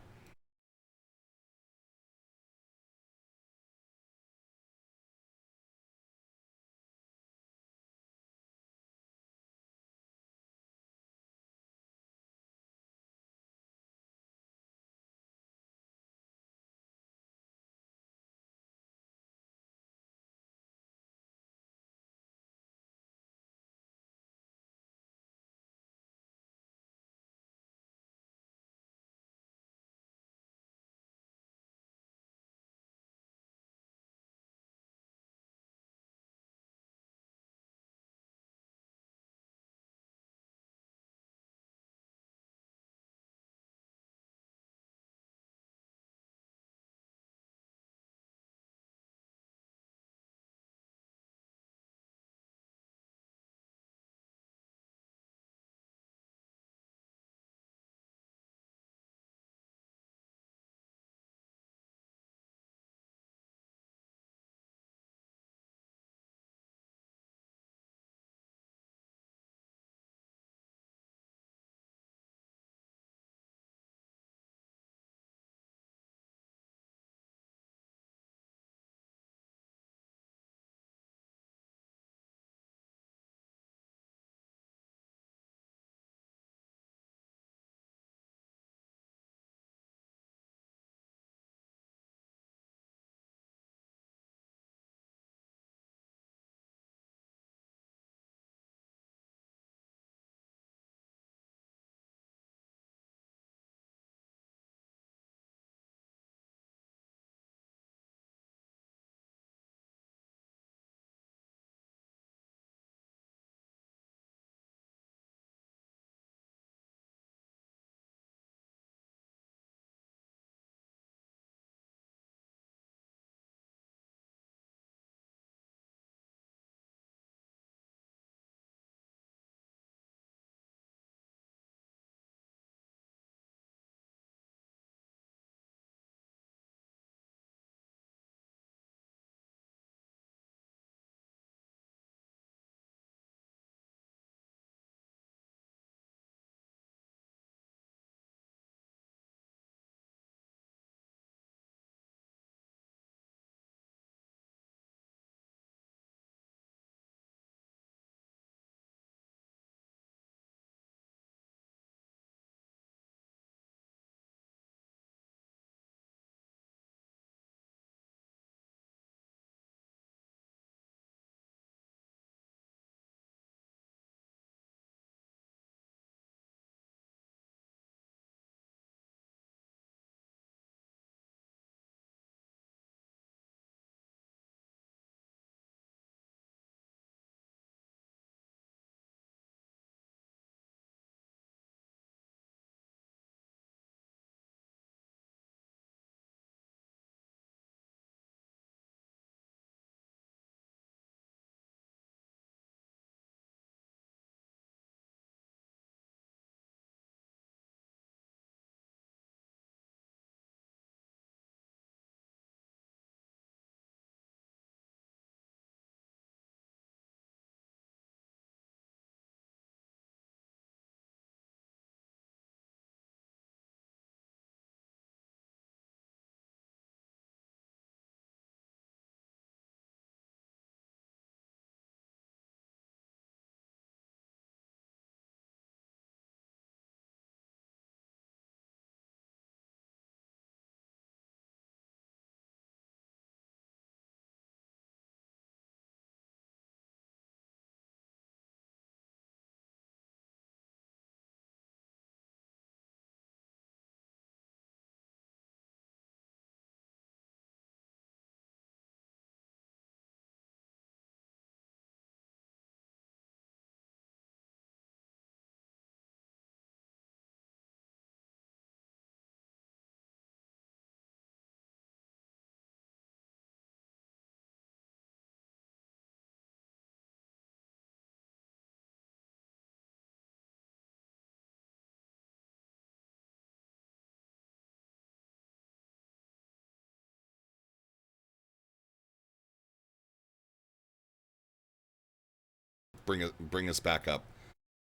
bring us back up.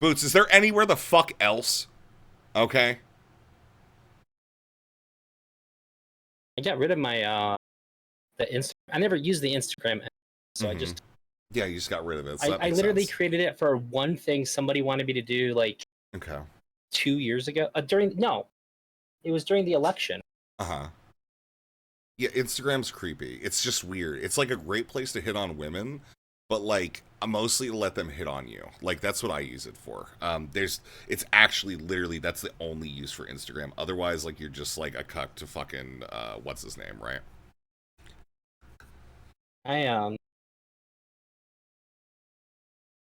Boots, is there anywhere the fuck else? Okay. I got rid of my the Insta. I never used the Instagram, so I just you just got rid of it. So I literally created it for one thing somebody wanted me to do like 2 years ago. It was during the election. Yeah, Instagram's creepy. It's just weird. It's like a great place to hit on women, but like mostly to let them hit on you. Like that's what I use it for. It's actually literally that's the only use for Instagram. Otherwise, like you're just like a cuck to fucking what's his name, right?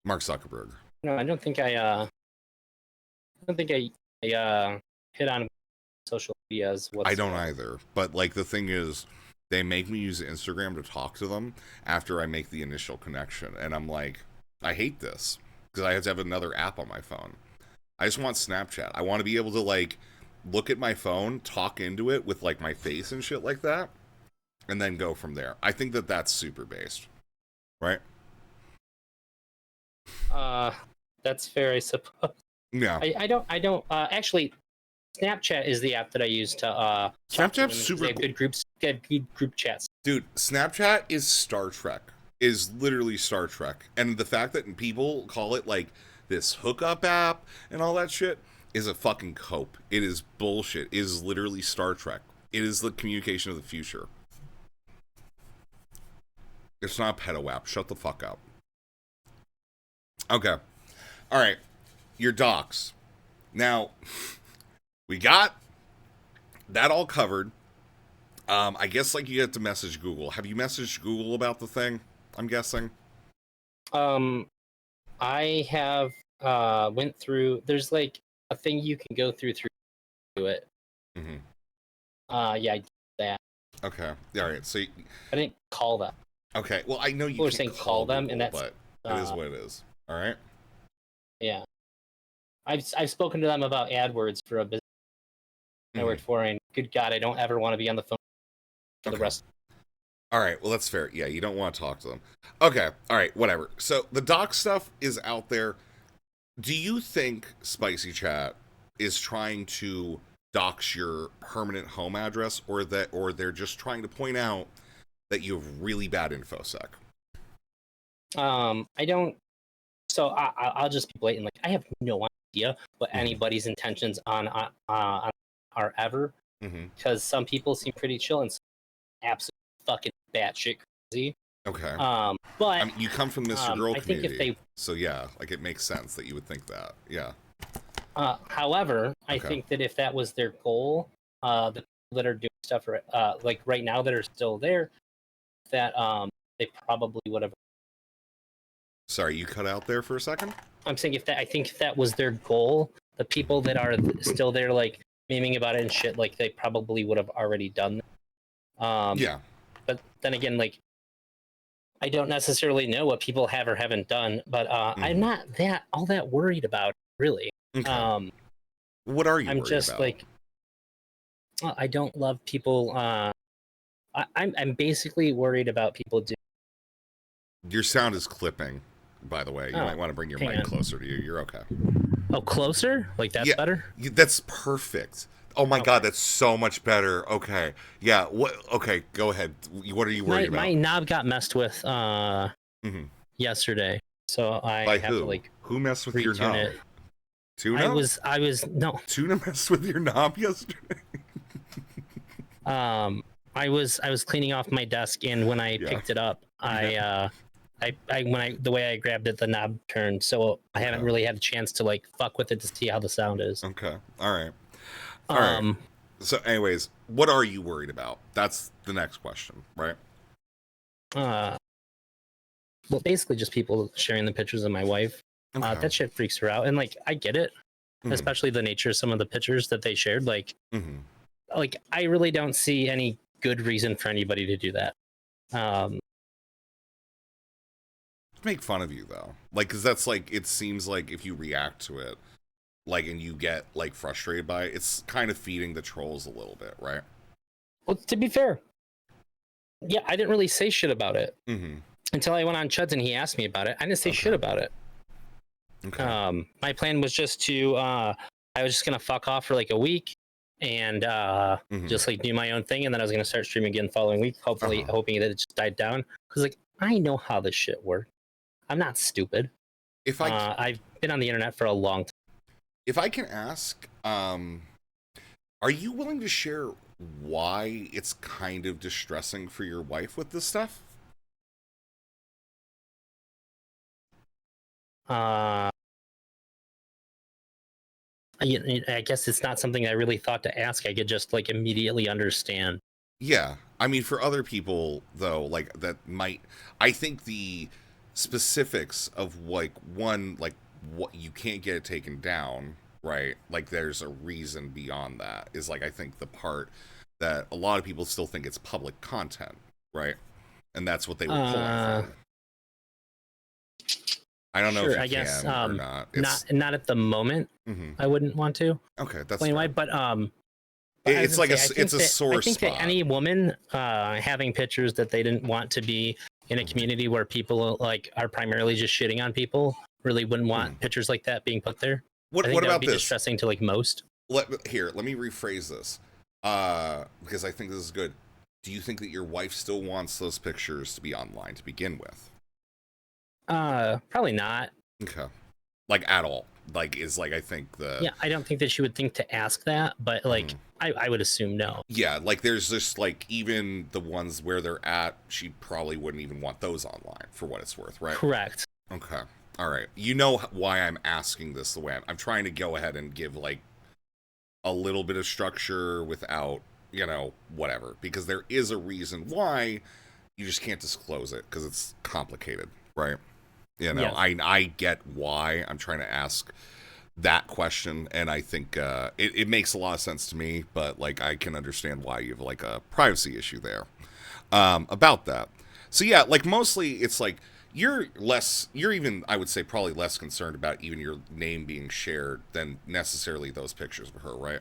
Mark Zuckerberg. No, I don't think I hit on social media as what's. I don't either. But like the thing is, they make me use Instagram to talk to them after I make the initial connection, and I'm like, I hate this because I have to have another app on my phone. I just want Snapchat. I want to be able to like look at my phone, talk into it with like my face and shit like that, and then go from there. I think that that's super based, right? That's fair, I suppose. Yeah. I don't actually. Snapchat is the app that I use to Snapchat's super cool. Good groups, good group chats. Dude, Snapchat is Star Trek. Is literally Star Trek. And the fact that people call it like this hookup app and all that shit is a fucking cope. It is bullshit. It is literally Star Trek. It is the communication of the future. It's not a pedo app. Shut the fuck up. Okay. Alright. Your docs. Now, we got that all covered. I guess like you have to message Google. Have you messaged Google about the thing? I'm guessing. I have went through. There's like a thing you can go through it. Yeah, I did that. Okay. All right. So I didn't call them. Okay. Well, I know you were saying call them, Google, and that's but it is what it is. All right. Yeah. I've spoken to them about AdWords for a business I worked for, and good God, I don't ever want to be on the phone for the rest. All right, well, that's fair. Yeah, you don't want to talk to them. Okay, all right, whatever. So the doc stuff is out there. Do you think Spicy Chat is trying to dox your permanent home address, or they're just trying to point out that you have really bad infosec? I don't. So I'll just be blatant. Like I have no idea what anybody's intentions on are ever, because some people seem pretty chill and some absolutely fucking batshit crazy. Okay. But I mean, you come from Mr. Girl I community, think if so yeah, like it makes sense that you would think that. Yeah. However, I think that if that was their goal, the people that are doing stuff like right now that are still there, that they probably would have. Sorry, you cut out there for a second. I'm saying I think if that was their goal, the people that are still there, like memeing about it and shit, like they probably would have already done that. Yeah. But then again, like I don't necessarily know what people have or haven't done, but I'm not all that worried about it, really. Okay. What are you? I'm just about? Like, I don't love people. I'm basically worried about people doing. Your sound is clipping, by the way. You might want to bring your mic closer to you. You're okay. Oh, closer? Like that's better? That's perfect. Oh my God, that's so much better. Okay. Yeah. What? Okay, go ahead. What are you worried about? My knob got messed with yesterday, so I have to like. Who messed with your knob? It. Tuna? I was no. Tuna messed with your knob yesterday. I was cleaning off my desk, and when I picked it up, the way I grabbed it, the knob turned, so I haven't really had a chance to like fuck with it to see how the sound is. Okay. All right. All right. So, anyways, what are you worried about? That's the next question, right? Well, basically just people sharing the pictures of my wife. Okay. That shit freaks her out, and like I get it, especially the nature of some of the pictures that they shared. Like, like I really don't see any good reason for anybody to do that. Make fun of you though, like, because that's like it seems like if you react to it, like, and you get like frustrated by it, it's kind of feeding the trolls a little bit, right? Well, to be fair, yeah, I didn't really say shit about it until I went on Chuds and he asked me about it. I didn't say shit about it. Okay. My plan was just to I was just gonna fuck off for like a week and Hmm. just like do my own thing, and then I was gonna start streaming again the following week, hopefully Uh-huh. hoping that it just died down. Because like I know how this shit works. I'm not stupid. If I I've been on the internet for a long time. if I can ask, are you willing to share why it's kind of distressing for your wife with this stuff? Uh, I guess it's not something I really thought to ask. I could just like immediately understand. Yeah. I mean, for other people, though, like that might, I think the specifics of like one, like what you can't get it taken down, right? Like there's a reason beyond that is like, I think the part that a lot of people still think it's public content, right? And that's what they were pulling Uh, from. I don't know if sure, you I guess can or not. It's not at the moment. mhm. I wouldn't want to Okay, that's explain why, fair. but I was It's gonna like say it's a I sore think that spot. any woman having pictures that they didn't want to be in a Mhm. community where people like are primarily just shitting on people really wouldn't want Mhm. pictures like that being put there. I think What that would about be this? distressing to like most. Let me rephrase this. Because I think this is good. Do you think that your wife still wants those pictures to be online to begin with? Probably not. Okay. Like at all. Like is like I think the Yeah, I don't think that she would think to ask that, but like mhm. I would assume no. Yeah, like there's just like even the ones where they're at, she probably wouldn't even want those online for what it's worth, right? Correct. Okay. All right. You know why I'm asking this the way I'm trying to go ahead and give like a little bit of structure without, whatever. Because there is a reason why you just can't disclose it because it's complicated, right? Yes. I get why I'm trying to ask that question, and I think it makes a lot of sense to me, but like I can understand why you have like a privacy issue there about that. So yeah, like mostly it's like you're even I would say probably less concerned about even your name being shared than necessarily those pictures of her, right?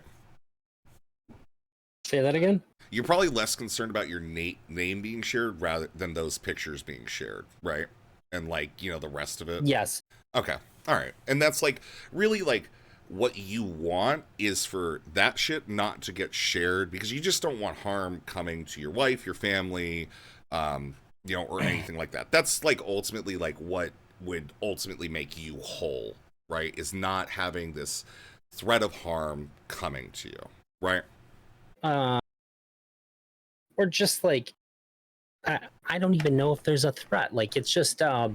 Say that again? You're probably less concerned about your name being shared rather than those pictures being shared, right? And like, the rest of it. Yes. Okay. All right. And that's like really like what you want is for that shit not to get shared because you just don't want harm coming to your wife, your family, or anything like that. That's like ultimately like what would ultimately make you whole, right? Is not having this threat of harm coming to you, right? Uh or just like I don't even know if there's a threat. Like it's just I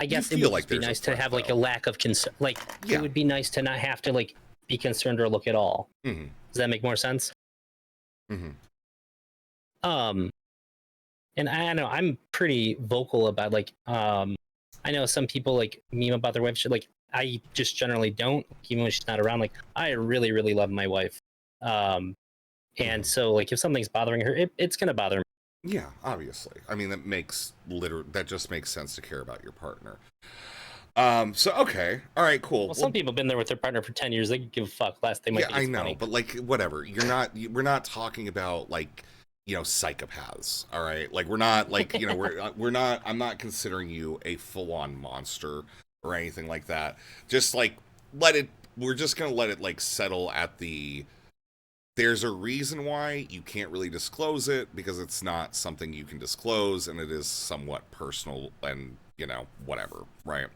You guess it feel would like just be there's a nice to threat have like a though. lack of concern. Like it Yeah. would be nice to not have to like be concerned or look at all. Mhm. Does that make more sense? Mhm. Um, and I know I'm pretty vocal about like I know some people like meme about their wife shit. Like I just generally don't, even when she's not around. Like I really, really love my wife. Um, and Mhm. so like if something's bothering her, it's gonna bother me. Yeah, obviously. I mean, that just makes sense to care about your partner. So okay. All right, cool. Well, some Well, people have been there with their partner for 10 years. They could give a fuck. Last they might yeah, think I it's know, funny. but like whatever. We're not talking about like, psychopaths, all right? Like we're not like, we're not I'm not considering you a full-on monster or anything like that. Just like let it we're just going to let it like settle at the there's a reason why you can't really disclose it because it's not something you can disclose and it is somewhat personal and whatever, right?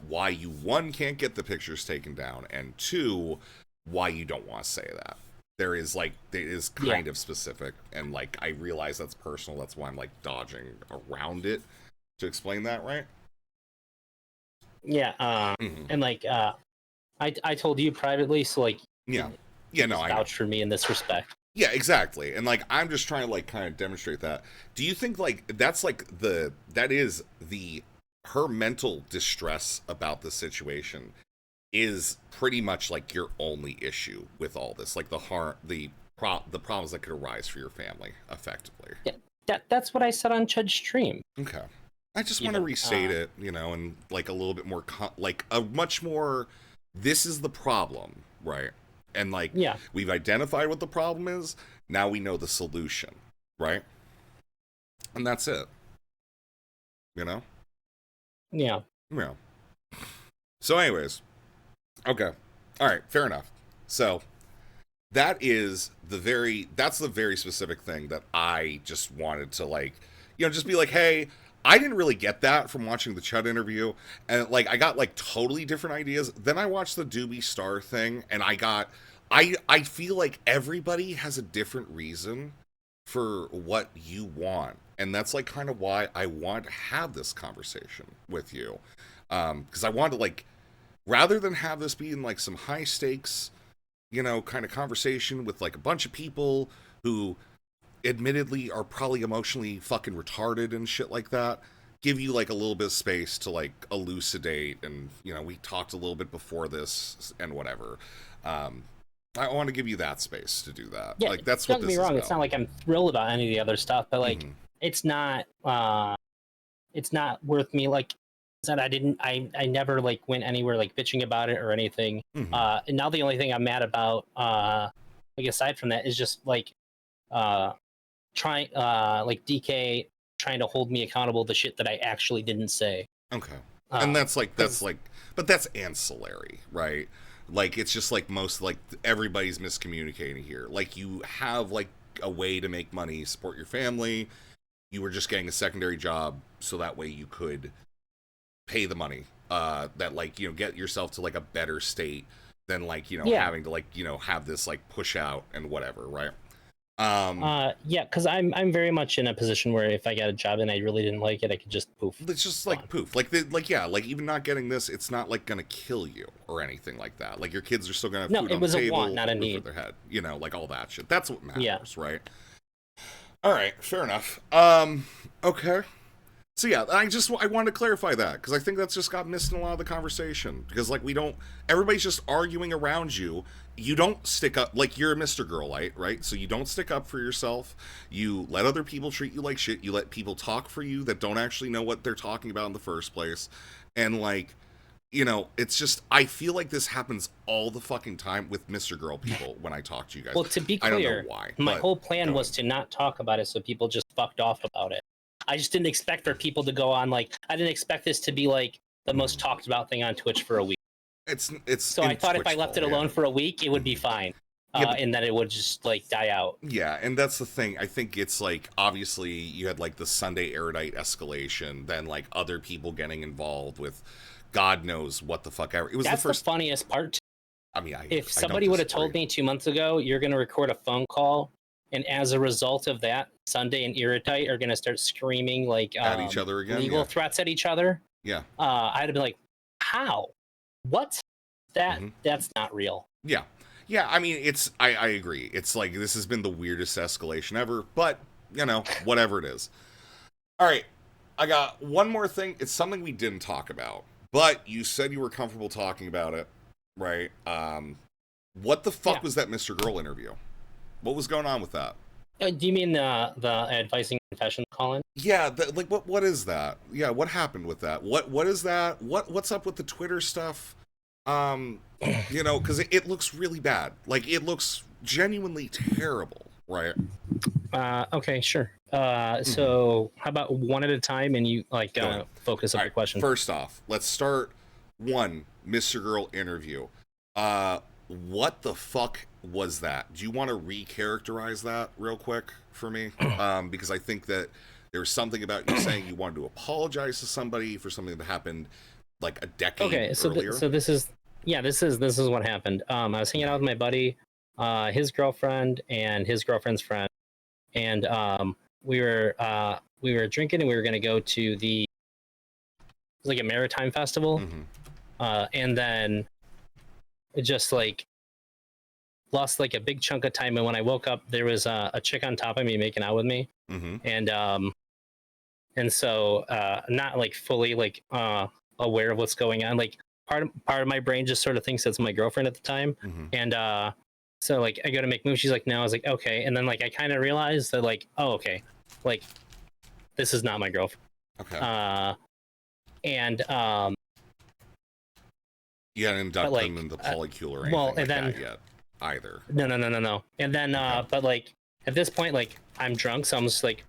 Why you one can't get the pictures taken down and two why you don't want to say that it is Yeah, kind of specific and like I realize that's personal, that's why I'm like dodging around it to explain that, right? yeah. Mm-hmm. And like I told you privately, so like Yeah, you yeah, can no, just I know. vouch for me in this respect. Yeah, exactly. And like I'm just trying to like kind of demonstrate that. Do you think like that's like that is the her mental distress about the situation is pretty much like your only issue with all this, like the problems that could arise for your family effectively. Yeah, that's what I said on Chud's stream. Okay. I just want to Even restate it, and like a little bit more like a much more this is the problem, right? And like yeah, we've identified what the problem is, now we know the solution, right? And that's it, you know? yeah. Yeah. So, anyways, okay, all right, fair enough. So that's the very specific thing that I just wanted to like, just be like, hey, I didn't really get that from watching the Chud interview, and like I got like totally different ideas. Then I watched the Doobie Star thing, and I feel like everybody has a different reason for what you want, and that's like kind of why I want to have this conversation with you, because I want to like, rather than have this being like some high stakes, kind of conversation with like a bunch of people who admittedly are probably emotionally fucking retarded and shit like that, give you like a little bit of space to like elucidate. And we talked a little bit before this and whatever. I want to give you that space to do that. Yeah, like that's don't what get this me is wrong, about. it's not like I'm thrilled about any of the other stuff, but like it's not worth me like said. I never like went anywhere like bitching about it or anything. And now the only thing I'm mad about, like aside from that, is just like trying like DK trying to hold me accountable to shit that I actually didn't say. Okay. And that's like but that's ancillary, right? Like it's just like most like everybody's miscommunicating here. Like you have like a way to make money, support your family. You were just getting a secondary job so that way you could pay the money. That like, get yourself to like a better state than like, having to like, have this like push out and whatever, right? Yeah, because I'm very much in a position where if I got a job and I really didn't like it, I could just poof. It's just like poof, like yeah, like even not getting this, it's not like gonna kill you or anything like that. Like your kids are still gonna have food on the table, a want, not a roof need. over their head, like all that shit. That's what matters, Yeah. right? All right, fair enough. Okay. So yeah, I wanted to clarify that because I think that's just got missed in a lot of the conversation. Because like everybody's just arguing around you. You don't stick up, like you're a Mr. Girlite, right? So you don't stick up for yourself. You let other people treat you like shit. You let people talk for you that don't actually know what they're talking about in the first place. And like, it's just, I feel like this happens all the fucking time with Mr. Girl people when I talk to you guys. Well, to be clear, I don't know why. My whole plan was to not talk about it, so people just fucked off about it. I just didn't expect for people to go on like, I didn't expect this to be like the most talked about thing on Twitch for a week. It's so I thought if I left it alone for a week, it would be fine. And that it would just like die out. Yeah, and that's the thing. I think it's like obviously you had like the Sunday Erudite escalation, then like other people getting involved with God knows what the fuck ever. It was That's the first funniest part. I mean, if somebody would have told me 2 months ago you're going to record a phone call, and as a result of that, Sunday and Erudite are going to start screaming like at each other again, legal threats at each other. Yeah, I'd have been like, how? What? That's not real. Yeah. Yeah, I mean, I agree. It's like, this has been the weirdest escalation ever, but, whatever it is. All right, I got one more thing. It's something we didn't talk about, but you said you were comfortable talking about it, right? What the fuck was that Mr. Girl interview? What was going on with that? Do you mean the advising confession call-in? Yeah, like, what is that? Yeah, what happened with that? What is that? What's up with the Twitter stuff? Because it looks really bad. Like, it looks genuinely terrible, right? Okay, sure. So how about one at a time, and you like focus on the question. First off, let's start one Mr. Girl interview. What the fuck was that? Do you want to recharacterize that real quick for me? Because I think that there's something about you saying you wanted to apologize to somebody for something that happened like a decade earlier. So this is what happened. I was hanging out with my buddy, his girlfriend, and his girlfriend's friend, and we were drinking, and we were going to go to it was like a maritime festival, and then it just like lost like a big chunk of time. And when I woke up, there was a chick on top of me making out with me, and so not like fully like aware of what's going on. Like part of my brain just sort of thinks that's my girlfriend at the time, and so like I go to make moves. She's like, no. I was like, okay, and then like I kind of realized that like, oh, okay, like this is not my girlfriend. Okay. And you hadn't inducted them in the polycule or anything like that yet either. No. And then but like at this point, like I'm drunk, so I'm just like,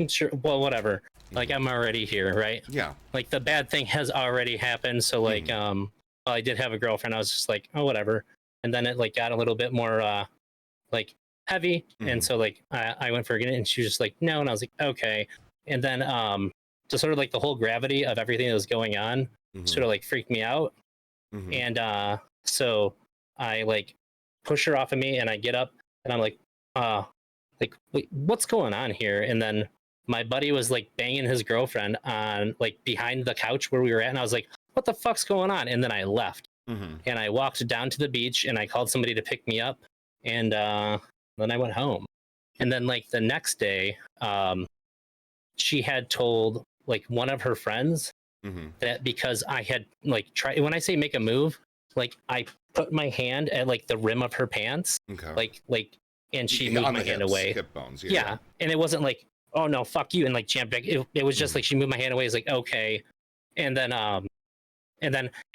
sure, well, whatever. Like I'm already here, right? Yeah. Like the bad thing has already happened. So like, well, I did have a girlfriend. I was just like, oh, whatever. And then it like got a little bit more like heavy. And so like I went for it and she was just like, no. And I was like, okay. And then just sort of like the whole gravity of everything that was going on sort of like freaked me out. And so I like push her off of me and I get up and I'm like, wait, what's going on here? And then my buddy was like banging his girlfriend on like behind the couch where we were at. And I was like, what the fuck's going on? And then I left and I walked down to the beach and I called somebody to pick me up. And then I went home. And then like the next day, she had told like one of her friends that because I had like tried, when I say make a move, like I put my hand at like the rim of her pants, like, and she moved my hand away. Hip bones, yeah. And it wasn't like, oh no, fuck you, and like jammed back. It was just like she moved my hand away. It's like okay, and then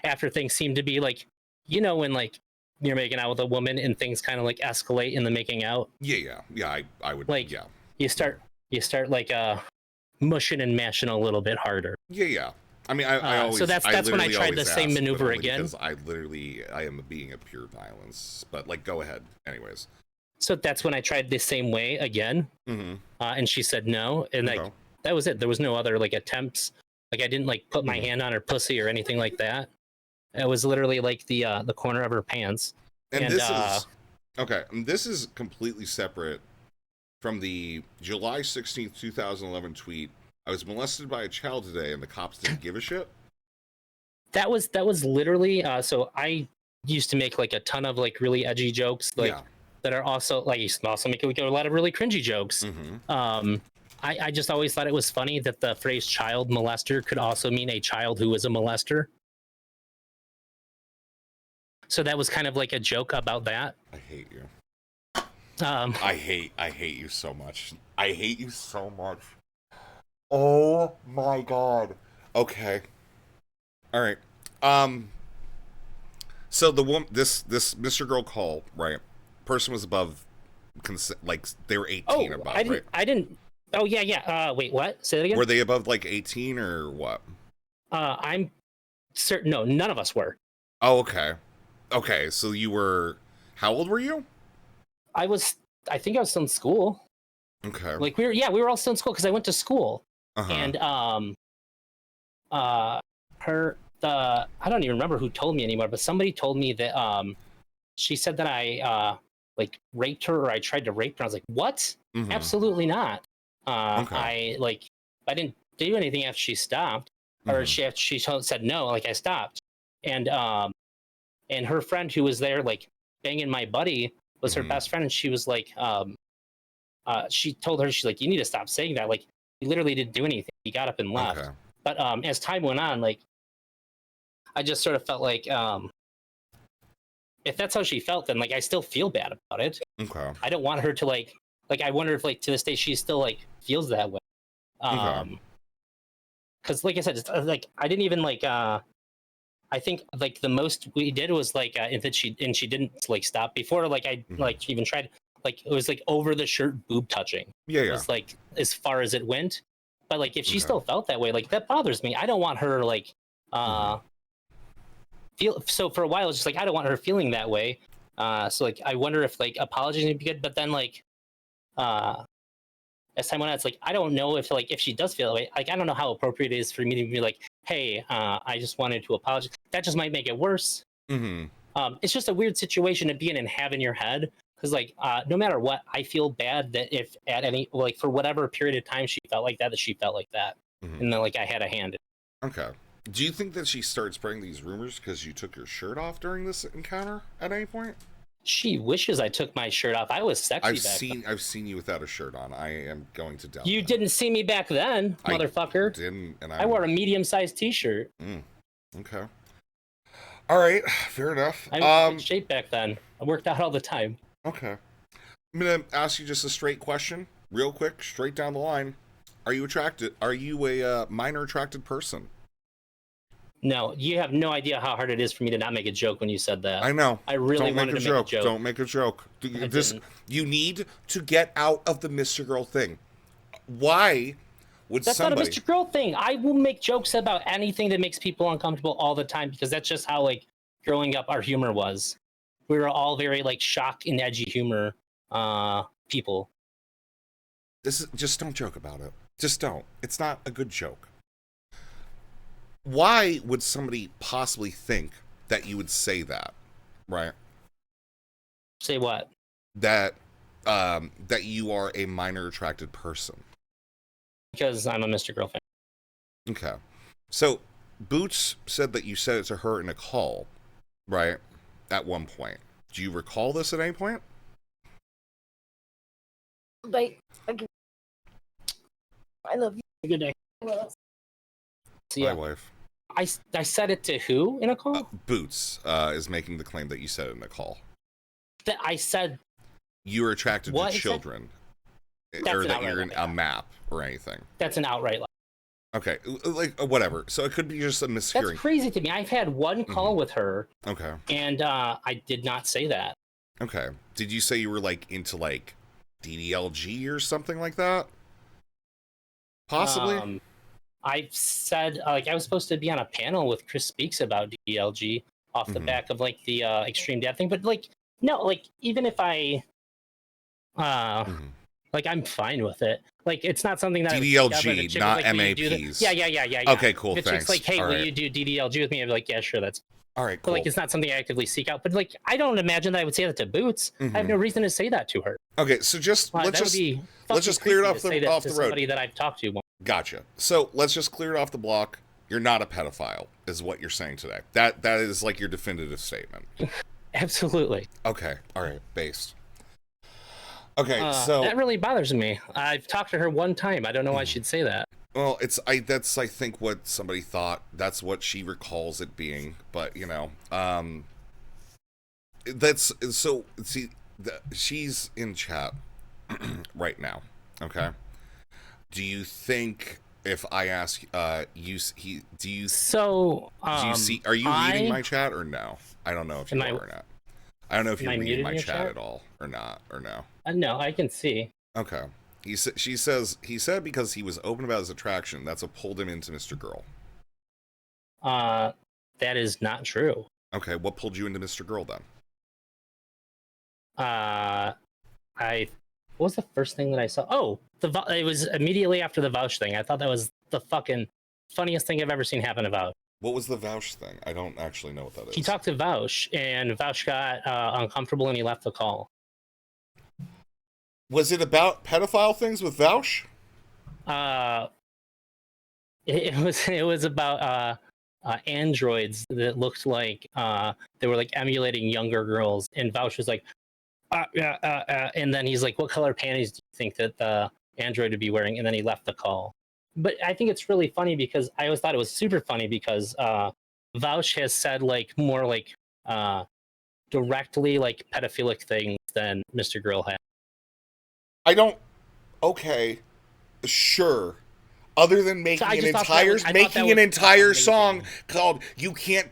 after things seemed to be like, you know, when like you're making out with a woman and things kind of like escalate in the making out. Yeah. I would like. Yeah. You start like mushing and mashing a little bit harder. Yeah. I mean, I always. So that's when I tried the same maneuver again. Because I am being a pure violence. But like, go ahead. Anyways. So that's when I tried the same way again, and she said no, and like that was it. There was no other like attempts. Like I didn't like put my hand on her pussy or anything like that. It was literally like the corner of her pants. And this is okay. This is completely separate from the July 16th, 2011 tweet. I was molested by a child today, and the cops didn't give a shit. That was literally. So I used to make like a ton of like really edgy jokes, like that are also like used to also make a lot of really cringy jokes. I just always thought it was funny that the phrase "child molester" could also mean a child who was a molester. So that was kind of like a joke about that. I hate you. I hate you so much. I hate you so much. Oh my god. Okay. All right. So the woman, this Mr. Girl call, right? Person was above like they were 18 above, right? I didn't. Oh yeah. Wait, what? Say that again. Were they above like 18 or what? I'm certain. No, none of us were. Oh, okay. Okay, so you were. How old were you? I think I was still in school. Okay. Like we were all still in school because I went to school. And I don't even remember who told me anymore, but somebody told me that she said that I like raped her or I tried to rape her. I was like, what? Absolutely not. I didn't do anything after she stopped, or she said no, like I stopped. And her friend who was there like banging my buddy was her best friend, and she was like she told her, she's like, you need to stop saying that. Like he literally didn't do anything. He got up and left. Okay. But as time went on, like I just sort of felt like if that's how she felt, then like I still feel bad about it. Okay. I don't want her to like I wonder if like to this day she still like feels that way. Because like I said, it's, like I didn't even like I think like the most we did was like and she didn't like stop before like I like even tried like it was like over the shirt boob touching. Yeah. It was like as far as it went. But like if she still felt that way, like that bothers me. I don't want her like feel so for a while it's just like I don't want her feeling that way. So like I wonder if like apologies would be good, but then like as time went on, it's like I don't know if like if she does feel that way, like I don't know how appropriate it is for me to be like, hey, I just wanted to apologize. That just might make it worse. It's just a weird situation to be in and have in your head. Because like no matter what, I feel bad that if at any like for whatever period of time she felt like that she felt like that, and then like I had a hand in it. Okay. Do you think that she started spreading these rumors because you took your shirt off during this encounter at any point? She wishes I took my shirt off. I was sexy. I've seen you without a shirt on. I am going to doubt. You didn't see me back then, motherfucker. I didn't, and I wore a medium-sized T-shirt. Okay. All right, fair enough. I was in shape back then. I worked out all the time. Okay. I'm gonna ask you just a straight question, real quick, straight down the line. Are you attracted? Are you a minor attracted person? No, you have no idea how hard it is for me to not make a joke when you said that. I know. I really wanted to make a joke. Don't make a joke. You need to get out of the Mr. Girl thing. Why That's not a Mr. Girl thing. I will make jokes about anything that makes people uncomfortable all the time because that's just how like growing up our humor was. We were all very like shock and edgy humor people. This is just don't joke about it. Just don't. It's not a good joke. Why would somebody possibly think that you would say that? Right? Say what? That that you are a minor attracted person. Because I'm a Mr. Girl fan. Okay. So Boots said that you said it to her in a call, right? At one point. Do you recall this at any point? Like, okay. I love you. Good day. My wife. I said it to who in a call? Boots is making the claim that you said it in a call. That I said you were attracted to children. Or that you're in a map or anything. That's an outright lie. Okay, like whatever. So it could be just a mishearing. That's crazy to me. I've had one call with her. Okay. And I did not say that. Okay. Did you say you were like into like DDLG or something like that? Possibly. I said like I was supposed to be on a panel with Chris Speaks about DDLG off the back of like the extreme dad thing, but like no, like even if I like I'm fine with it. Like it's not something that DDLG, not like, MAPs. Yeah. Okay, cool. It's thanks. Like, hey, all will right. you do DDLG with me? I'd be like, yeah, sure, that's. All right, cool. But like, it's not something I actively seek out. But like, I don't imagine that I would say that to Boots. I have no reason to say that to her. Okay, so just let's just clear it off the road. Somebody that I've talked to. Gotcha. So let's just clear it off the block. You're not a pedophile, is what you're saying today. That is like your definitive statement. Absolutely. Okay. All right. Based. Okay, so that really bothers me. I've talked to her one time. I don't know why she'd say that. Well, that's I think what somebody thought. That's what she recalls it being. But you know, that's so. See, she's in chat right now. Okay. Do you think if I ask do you see? Are you reading my chat or no? I don't know if you are or not. I don't know if you're reading my chat at all or not or no. No, I can see. Okay. He said because he was open about his attraction, that's what pulled him into Mr. Girl. That is not true. Okay, what pulled you into Mr. Girl then? What was the first thing that I saw? Oh, it was immediately after the Vouch thing. I thought that was the fucking funniest thing I've ever seen happen to Vouch. What was the Vouch thing? I don't actually know what that is. He talked to Vouch, and Vouch got uncomfortable, and he left the call. Was it about pedophile things with Vouch? It was about androids that looked like they were like emulating younger girls, and Vouch was like, and then he's like, "What color panties do you think that the android would be wearing?" And then he left the call. But I think it's really funny because I always thought it was super funny because Vouch has said like more like directly like pedophilic things than Mr. Girl has. I don't. Okay, sure. Other than making an entire song called "You Can't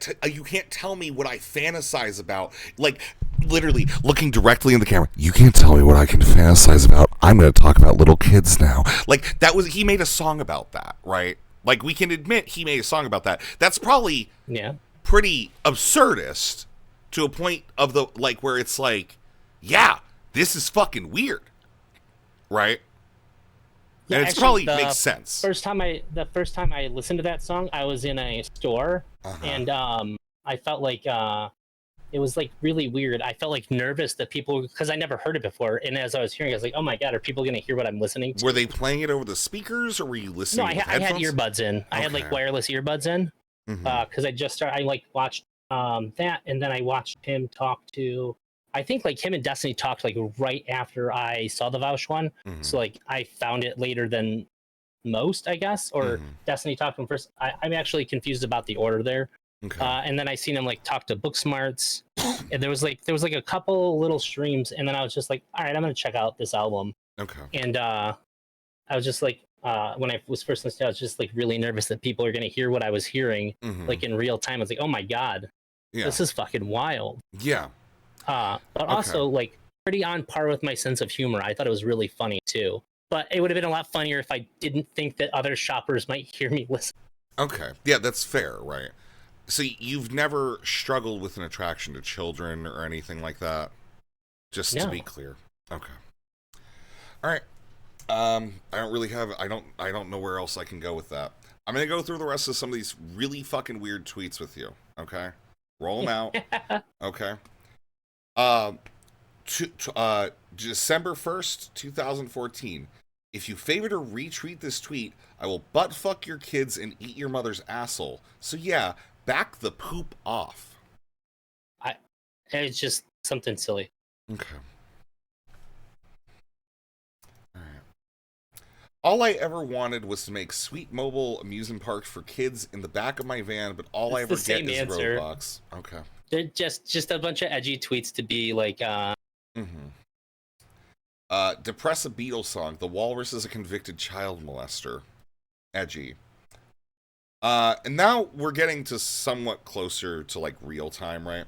Tell Me What I Fantasize About," like literally looking directly in the camera. You can't tell me what I can fantasize about. I'm going to talk about little kids now. Like he made a song about that, right? Like we can admit he made a song about that. That's probably pretty absurdist to a point of the like where it's like, yeah, this is fucking weird, right? Yeah, and it's actually, probably makes sense. The first time I listened to that song, I was in a store, and I felt like it was like really weird. I felt like nervous that people, because I never heard it before, and as I was hearing it, I was like, oh my god, are people going to hear what I'm listening to? Were they playing it over the speakers, or were you listening? No, I had earbuds in. I had like wireless earbuds in because I just started. I like watched that, and then I watched him talk to. I think like him and Destiny talked like right after I saw the Vouch one. So like I found it later than most, I guess, or Destiny talked to him first. I'm actually confused about the order there. Okay. And then I seen him like talk to Booksmarts, and there was like a couple little streams, and then I was just like, all right, I'm gonna check out this album. Okay. And I was just like, when I was first listening, I was just like really nervous that people are gonna hear what I was hearing, like in real time. I was like, oh my god, this is fucking wild. Yeah. But also like pretty on par with my sense of humor. I thought it was really funny too. but it would have been a lot funnier if I didn't think that other shoppers might hear me listen. Okay. Yeah, that's fair, right? So you've never struggled with an attraction to children or anything like that? Just to No. be clear. Okay. All right. I don't really have. I don't know where else I can go with that. I'm gonna go through the rest of some of these really fucking weird tweets with you. Okay. Roll them out. Okay. Uh, December 1st, 2014. If you favorite or retweet this tweet, I will butt fuck your kids and eat your mother's asshole. So yeah, back the poop off. It's just something silly. Okay. All I ever wanted was to make sweet mobile amusement parks for kids in the back of my van, but all I ever get is Roblox. Okay. They're just a bunch of edgy tweets to be like, Depress a Beatles song. The walrus is a convicted child molester. Edgy. And now we're getting to somewhat closer to like real time, right?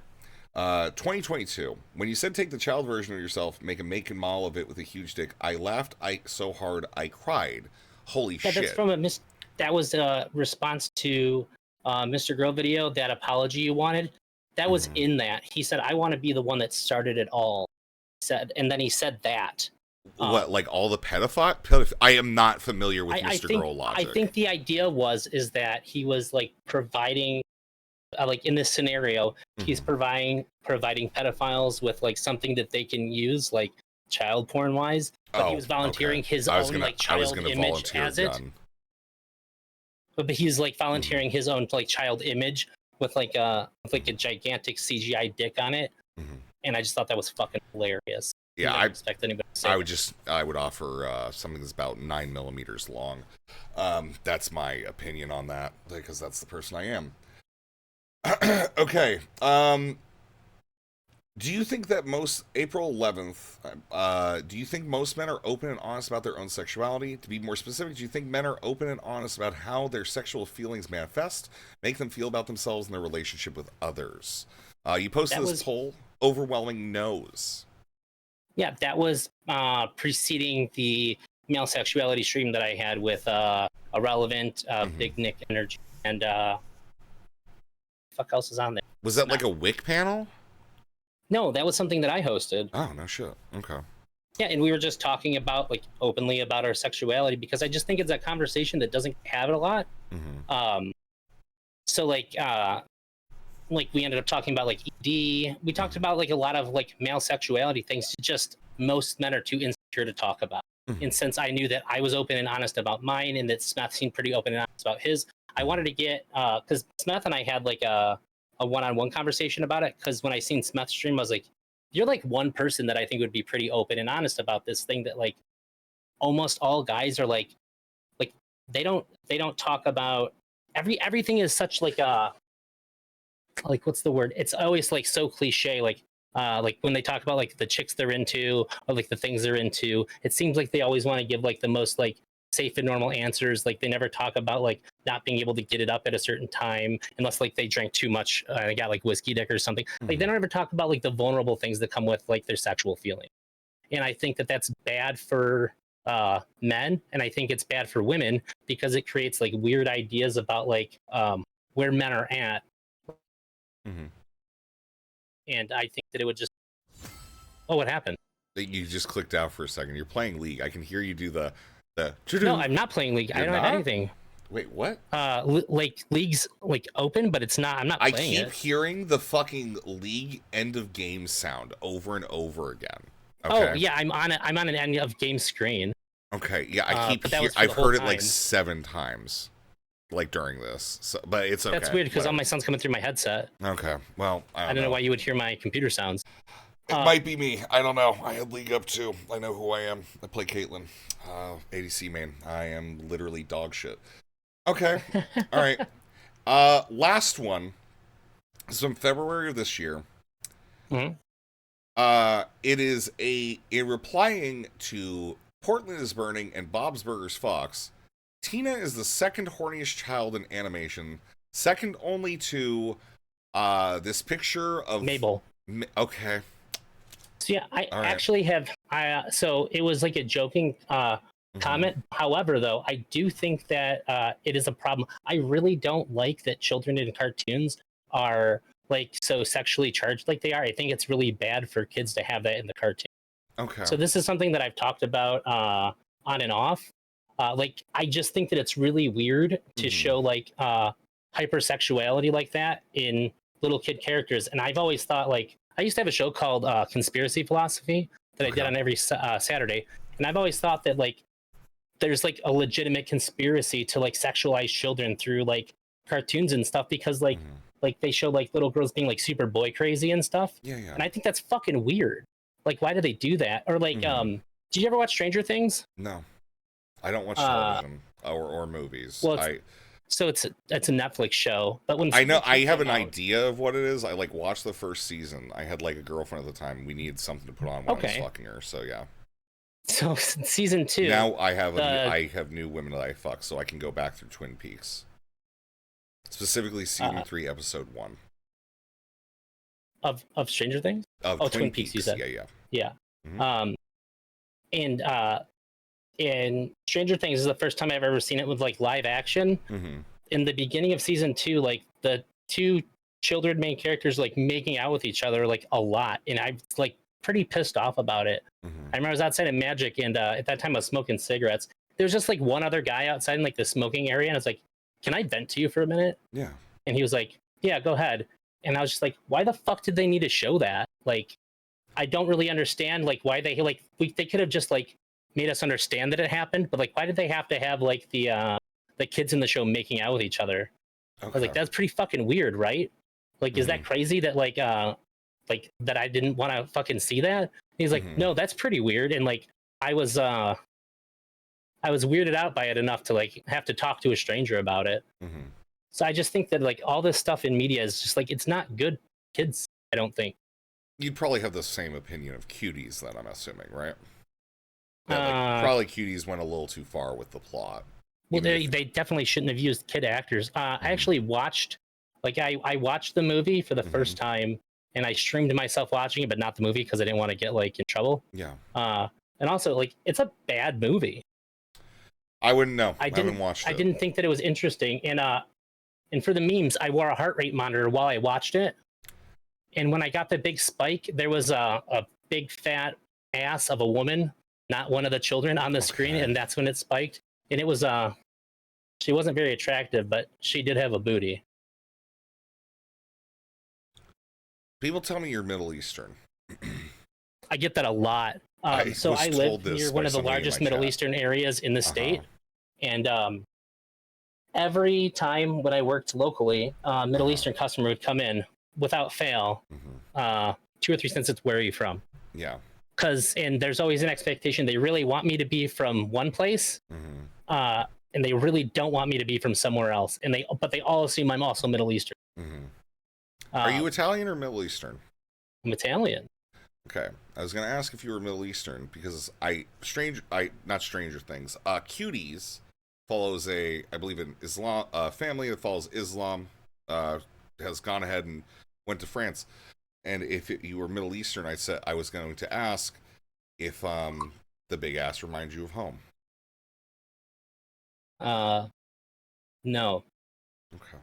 2022. When you said take the child version of yourself, make a make and model of it with a huge dick, I laughed so hard I cried. Holy shit. That's from that was a response to Mr. Girl video, that apology you wanted. That was in that. He said, I want to be the one that started it all. And then he said that. What, like all the pedophile? I am not familiar with Mr. Girl logic. I think the idea is that he was like providing, like in this scenario, he's providing pedophiles with like something that they can use, like child porn wise. But he was volunteering his own like child image as it. But he's like volunteering his own like child image with like a gigantic CGI dick on it. And I just thought that was fucking hilarious. Yeah, I expect anybody to say I would offer something that's about 9 millimeters long. That's my opinion on that, because that's the person I am. Okay. Do you think that April 11th, do you think most men are open and honest about their own sexuality? To be more specific, do you think men are open and honest about how their sexual feelings manifest, make them feel about themselves and their relationship with others? You posted this poll, overwhelming no's. Yeah, that was preceding the male sexuality stream that I had with Irrelevant, Big Nick Energy, and fuck else is on there? Was that like a Wick panel? No, that was something that I hosted. Oh, no shit. Okay. Yeah, and we were just talking about like openly about our sexuality, because I just think it's a conversation that doesn't have it a lot. So like we ended up talking about like ED. We talked about like a lot of like male sexuality things. Just most men are too insecure to talk about. And since I knew that I was open and honest about mine, and that Smith seemed pretty open and honest about his, I wanted to get because Smith and I had like a one-on-one conversation about it. Because when I seen Smith's stream, I was like, "You're like one person that I think would be pretty open and honest about this thing that like almost all guys are like they don't talk about everything is such like a." Like, what's the word? It's always like so cliche, like when they talk about like the chicks they're into or like the things they're into, it seems like they always want to give like the most like safe and normal answers. Like they never talk about like not being able to get it up at a certain time unless like they drank too much and got like whiskey dick or something. Like they don't ever talk about like the vulnerable things that come with like their sexual feeling. And I think that that's bad for men, and I think it's bad for women, because it creates like weird ideas about like where men are at. And I think that it would just... Oh, what happened? You just clicked out for a second. You're playing League. I can hear you do the... No, I'm not playing League. I don't have anything. Wait, what? Like League's like open, but it's not. I'm not playing it. I keep hearing the fucking League end of game sound over and over again. Okay. Oh yeah, I'm on an end of game screen. Okay, yeah, I've heard it like 7 times. Like during this, but it's okay. That's weird, because all my sound's coming through my headset. Okay, well, I don't know why you would hear my computer sounds. It might be me. I don't know. I had League up too. I know who I am. I play Caitlyn, ADC main. I am literally dog shit. Okay, all right. Last one. This is from February of this year. It is in replying to Portland is Burning and Bob's Burgers Fox. Tina is the second horniest child in animation, second only to this picture of Mabel. Okay. So yeah, I actually have. So it was like a joking comment. However, though, I do think that it is a problem. I really don't like that children in cartoons are like so sexually charged like they are. I think it's really bad for kids to have that in the cartoon. Okay. So this is something that I've talked about on and off. Like I just think that it's really weird to show like hypersexuality like that in little kid characters. And I've always thought like I used to have a show called Conspiracy Philosophy that I did on every Saturday, and I've always thought that like there's like a legitimate conspiracy to like sexualize children through like cartoons and stuff because like they show like little girls being like super boy crazy and stuff. Yeah, yeah. And I think that's fucking weird. Like, why do they do that? Or like, did you ever watch Stranger Things? No, I don't watch television or movies. Well, so it's a Netflix show. But when I know I have an idea of what it is. I like watched the first season. I had like a girlfriend at the time. We needed something to put on when I was fucking her. So yeah. So season 2. Now I have new women that I fuck, so I can go back through Twin Peaks. Specifically, season 3, episode 1 of Stranger Things. Twin Peaks. You said. Yeah. And Stranger Things is the first time I've ever seen it with like live action. In the beginning of season 2, like the two children main characters like making out with each other like a lot, and I was like pretty pissed off about it. I remember I was outside of Magic, and at that time I was smoking cigarettes. There was just like one other guy outside in like the smoking area, and I was like, "Can I vent to you for a minute?" Yeah. And he was like, "Yeah, go ahead." And I was just like, "Why the fuck did they need to show that?" Like, I don't really understand like why they like they could have just like made us understand that it happened, but like why did they have to have like the kids in the show making out with each other? I was like, that's pretty fucking weird, right? Like, is that crazy that like that I didn't want to fucking see that? He's like, no, that's pretty weird. And like I was weirded out by it enough to like have to talk to a stranger about it. So I just think that like all this stuff in media is just like it's not good kids. I don't think. You'd probably have the same opinion of Cuties, then I'm assuming, right? That, like, probably Cuties went a little too far with the plot. Well, they definitely shouldn't have used kid actors. I actually watched, like, I watched the movie for the first time, and I streamed myself watching it, but not the movie because I didn't want to get like in trouble. Yeah. And also, like, it's a bad movie. I wouldn't know. I haven't watched it. I didn't think that it was interesting, and for the memes, I wore a heart rate monitor while I watched it. And when I got the big spike, there was a big fat ass of a woman, not one of the children, on the screen, and that's when it spiked. And it was she wasn't very attractive, but she did have a booty. People tell me you're Middle Eastern. I get that a lot. So I live near one of the largest Middle Eastern areas in the state, and every time when I worked locally, Middle Eastern customer would come in without fail. 2 or 3 cents. Where are you from? Yeah. And there's always an expectation they really want me to be from one place, and they really don't want me to be from somewhere else. But they all assume I'm also Middle Eastern. Are you Italian or Middle Eastern? I'm Italian. Okay, I was gonna ask if you were Middle Eastern because not Stranger Things. Cuties follows I believe an Islam family that follows Islam. Has gone ahead and went to France. And if you were Middle Eastern, I was going to ask if the big ass reminds you of home. No. Okay.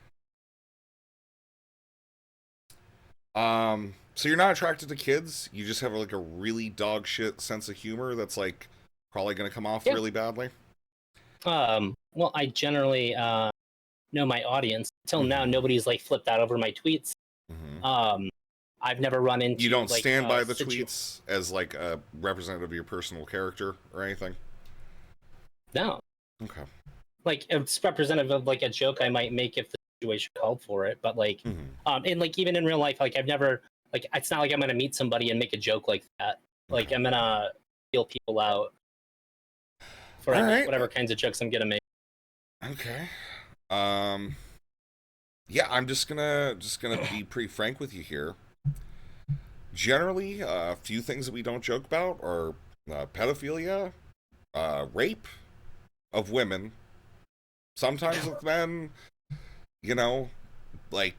So you're not attracted to kids? You just have like a really dog shit sense of humor that's like probably going to come off really badly? Well, I generally know my audience. Until now, nobody's like flipped out over my tweets. I've never run into. You don't like, stand by the tweets as like a representative of your personal character or anything? No. Okay. Like it's representative of like a joke I might make if the situation called for it, but like, and like even in real life, like I've never like it's not like I'm gonna meet somebody and make a joke like that. Like I'm gonna feel people out for whatever kinds of jokes I'm gonna make. Okay. Yeah, I'm just gonna be pretty frank with you here. Generally, a few things that we don't joke about are pedophilia, rape of women, sometimes with men, you know, like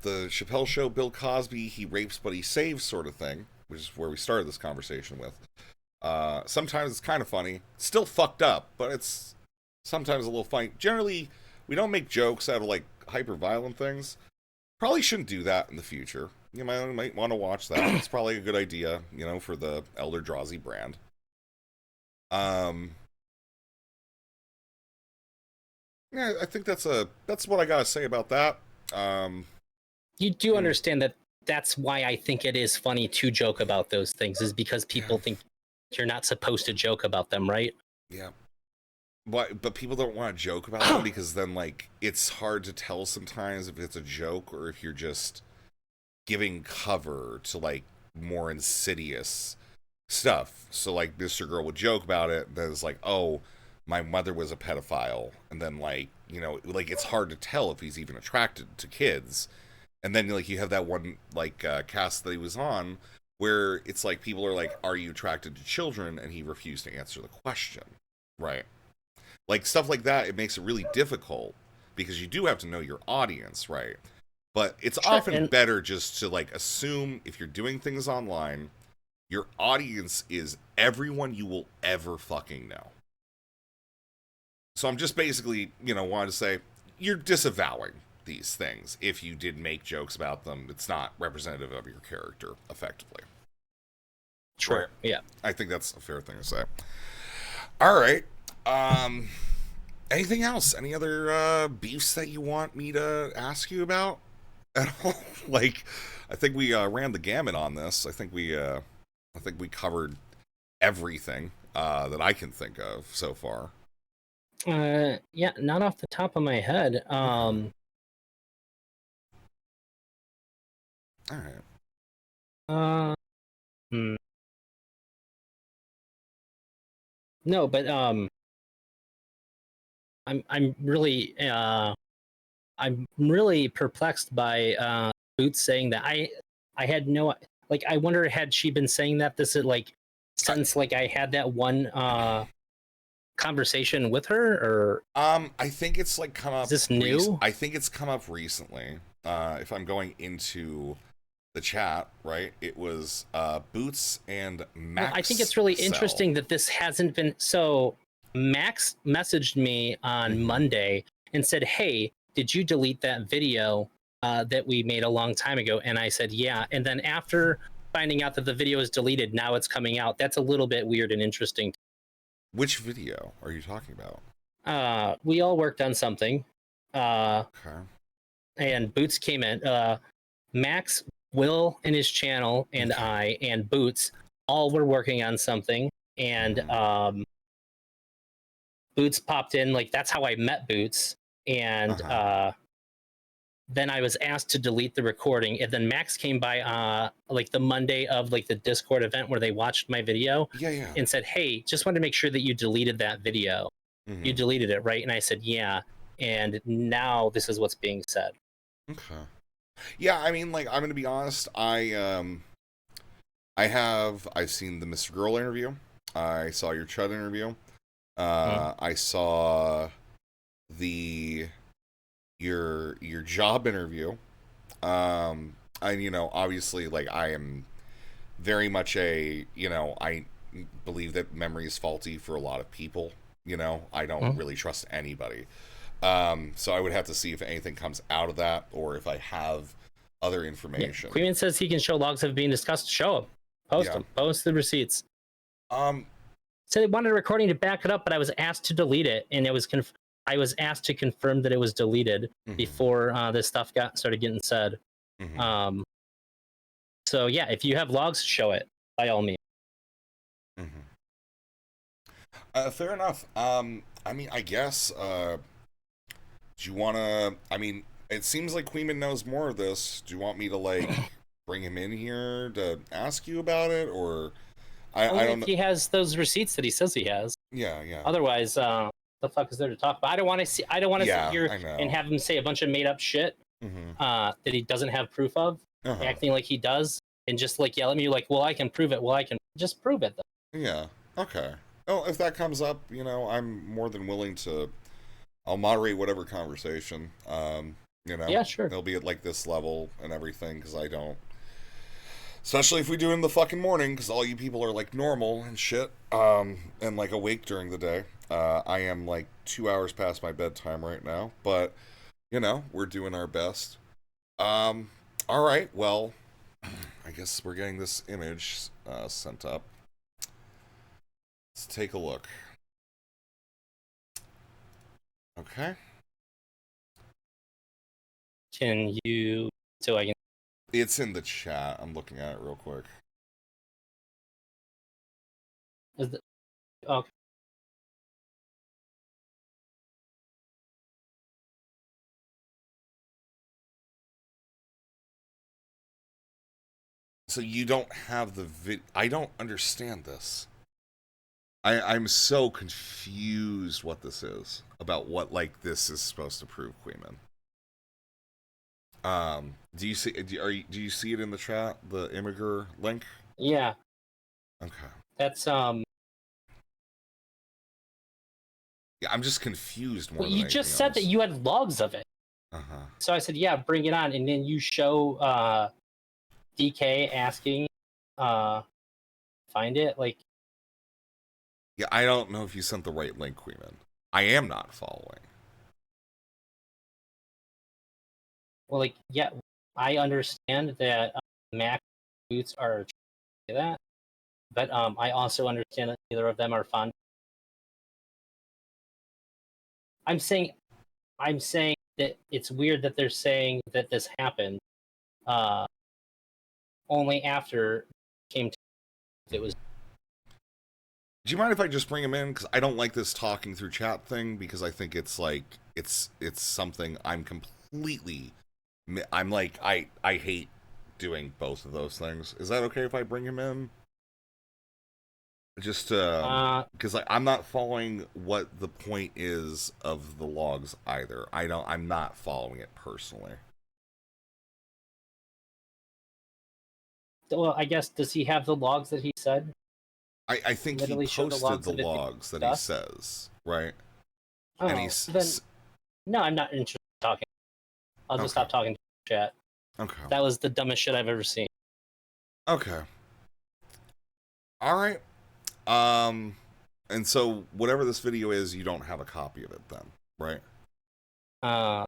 the Chappelle Show, Bill Cosby, he rapes but he saves sort of thing, which is where we started this conversation with. Sometimes it's kind of funny. It's still fucked up, but it's sometimes a little funny. Generally, we don't make jokes out of like hyper violent things. Probably shouldn't do that in the future. You might want to watch that. It's probably a good idea, for the ElderDrazi brand. Yeah, I think that's what I gotta say about that. You do understand that that's why I think it is funny to joke about those things, is because people think you're not supposed to joke about them, right? Yeah. But people don't want to joke about them because then, like, it's hard to tell sometimes if it's a joke or if you're just giving cover to, like, more insidious stuff. So, like, Mr. Girl would joke about it, and then it's like, oh, my mother was a pedophile. And then, like, like, it's hard to tell if he's even attracted to kids. And then, like, you have that one, like, cast that he was on where it's like people are like, are you attracted to children? And he refused to answer the question. Right. Like, stuff like that, it makes it really difficult because you do have to know your audience, right? But it's often better just to, like, assume if you're doing things online, your audience is everyone you will ever fucking know. So I'm just basically, wanted to say, you're disavowing these things. If you did make jokes about them, it's not representative of your character, effectively. Sure, right? Yeah. I think that's a fair thing to say. All right. Anything else? Any other beefs that you want me to ask you about at all? Like, I think we ran the gamut on this. I think we covered everything that I can think of so far. Yeah, not off the top of my head. All right. No, but I'm really perplexed by Boots saying that. I had no, like, I wonder, had she been saying that this is like since like I had that one conversation with her, or I think it's like come up. Is this new? I think it's come up recently. If I'm going into the chat, right? It was Boots and Max. Well, I think it's really interesting that this hasn't been. So Max messaged me on Monday and said, "Hey, did you delete that video that we made a long time ago?" And I said, "Yeah." And then after finding out that the video is deleted, now it's coming out. That's a little bit weird and interesting. Which video are you talking about? We all worked on something. Okay. And Boots came in. Max, Will and his channel, and I and Boots all were working on something. And Boots popped in. Like, that's how I met Boots. And then I was asked to delete the recording. And then Max came by like the Monday of like the Discord event where they watched my video. Yeah. And said, "Hey, just wanted to make sure that you deleted that video. You deleted it, right?" And I said, "Yeah." And now this is what's being said. Okay. Yeah, I mean, like, I'm gonna be honest. I've seen the Mr. Girl interview. I saw your Chud interview. I saw your job interview. And obviously, like, I am very much I believe that memory is faulty for a lot of people. I don't really trust anybody. So I would have to see if anything comes out of that or if I have other information. Queen says he can show logs of being discussed. Show them. Post them. Post the receipts. Said they wanted a recording to back it up, but I was asked to delete it, and it was I was asked to confirm that it was deleted before this stuff started getting said. So yeah, if you have logs, show it by all means. Fair enough. I mean, I guess. Do you want to? I mean, it seems like Queeman knows more of this. Do you want me to like bring him in here to ask you about it, or I don't know. He has those receipts that he says he has. Yeah. Otherwise, the fuck is there to talk about? I don't want to sit here and have him say a bunch of made up shit that he doesn't have proof of, acting like he does, and just like yell at me like, "Well, I can prove it." Well, I can just prove it though. Yeah. Okay. Well, if that comes up, I'm more than willing to. I'll moderate whatever conversation. Yeah, sure. It'll be at like this level and everything because I don't Especially if we do it in the fucking morning, because all you people are like normal and shit, and like awake during the day. I am like 2 hours past my bedtime right now, but you know, we're doing our best. All right, well, I guess we're getting this image sent up. Let's take a look. Okay. Can you, so I can, It's in the chat. I'm looking at it real quick. is the, okay. So you don't have the I don't understand this. I'm so confused what this is about. What like this is supposed to prove, Queeman. Do you see? Do you see it in the chat? The Immigrant link. Yeah, Okay. that's, Yeah, I'm just confused more well, than you anything just said else. that you had logs of it. Uh-huh. So I said, yeah, bring it on. And then you show, DK asking, find it. Like, Yeah, I don't know if you sent the right link, Queeman. I am not following. well, like, yeah, I understand that Mac boots are that, but I also understand that neither of them are fun. I'm saying, that it's weird that they're saying that this happened, uh, only after it came to it was. Do you mind if I just bring him in? Because I don't like this talking through chat thing, because I think it's like it's something I'm completely. I'm like I hate doing both of those things. Is that okay if I bring him in? Just because like I'm not following what the point is of the logs either. I'm not following it personally. Well, I guess, does he have the logs that he said? I think he Literally show the posted logs the of it logs that he discussed? says, right? Oh, And he's then no, I'm not interested in talking. I'll just okay. stop talking to chat. Okay. That was the dumbest shit I've ever seen. Okay. All right. And so whatever this video is, you don't have a copy of it then, right? I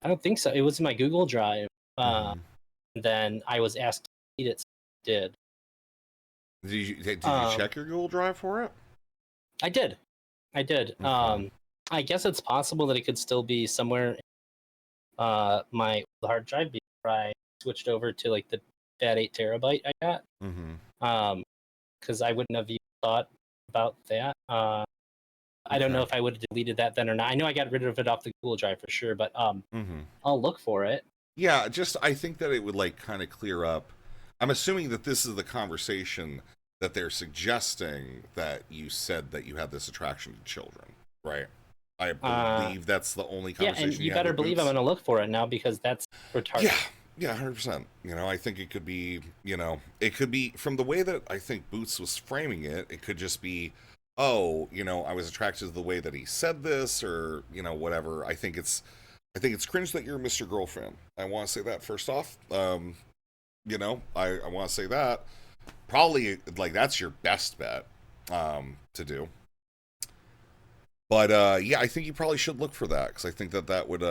don't think so. It was in my Google Drive. Mhm. Then I was asked to delete it. So I did. Did you check your Google Drive for it? I did. I did. Okay. I guess it's possible that it could still be somewhere my hard drive before I switched over to like the fat 8 TB I got. Mm-hmm. Because I wouldn't have even thought about that. I don't know if I would have deleted that then or not. I know I got rid of it off the Google Drive for sure, but Mm-hmm. I'll look for it. Yeah, just I think that it would like kind of clear up. I'm assuming that this is the conversation that they're suggesting, that you said that you had this attraction to children, right? I believe that's the only Yeah, conversation and you had better with believe I'm Boots. going to look for it now, because that's retarded. Yeah, yeah, 100%. You know, I think it could be, you know, it could be from the way that I think Boots was framing it, it could just be, oh, you know, I was attracted to the way that he said this, or, you know, whatever. I think it's cringe that you're a Mr. Girl fan. I want to say that first off. You know, I want to say that. Probably, like, that's your best bet to do. But, yeah, I think you probably should look for that, because I think that that would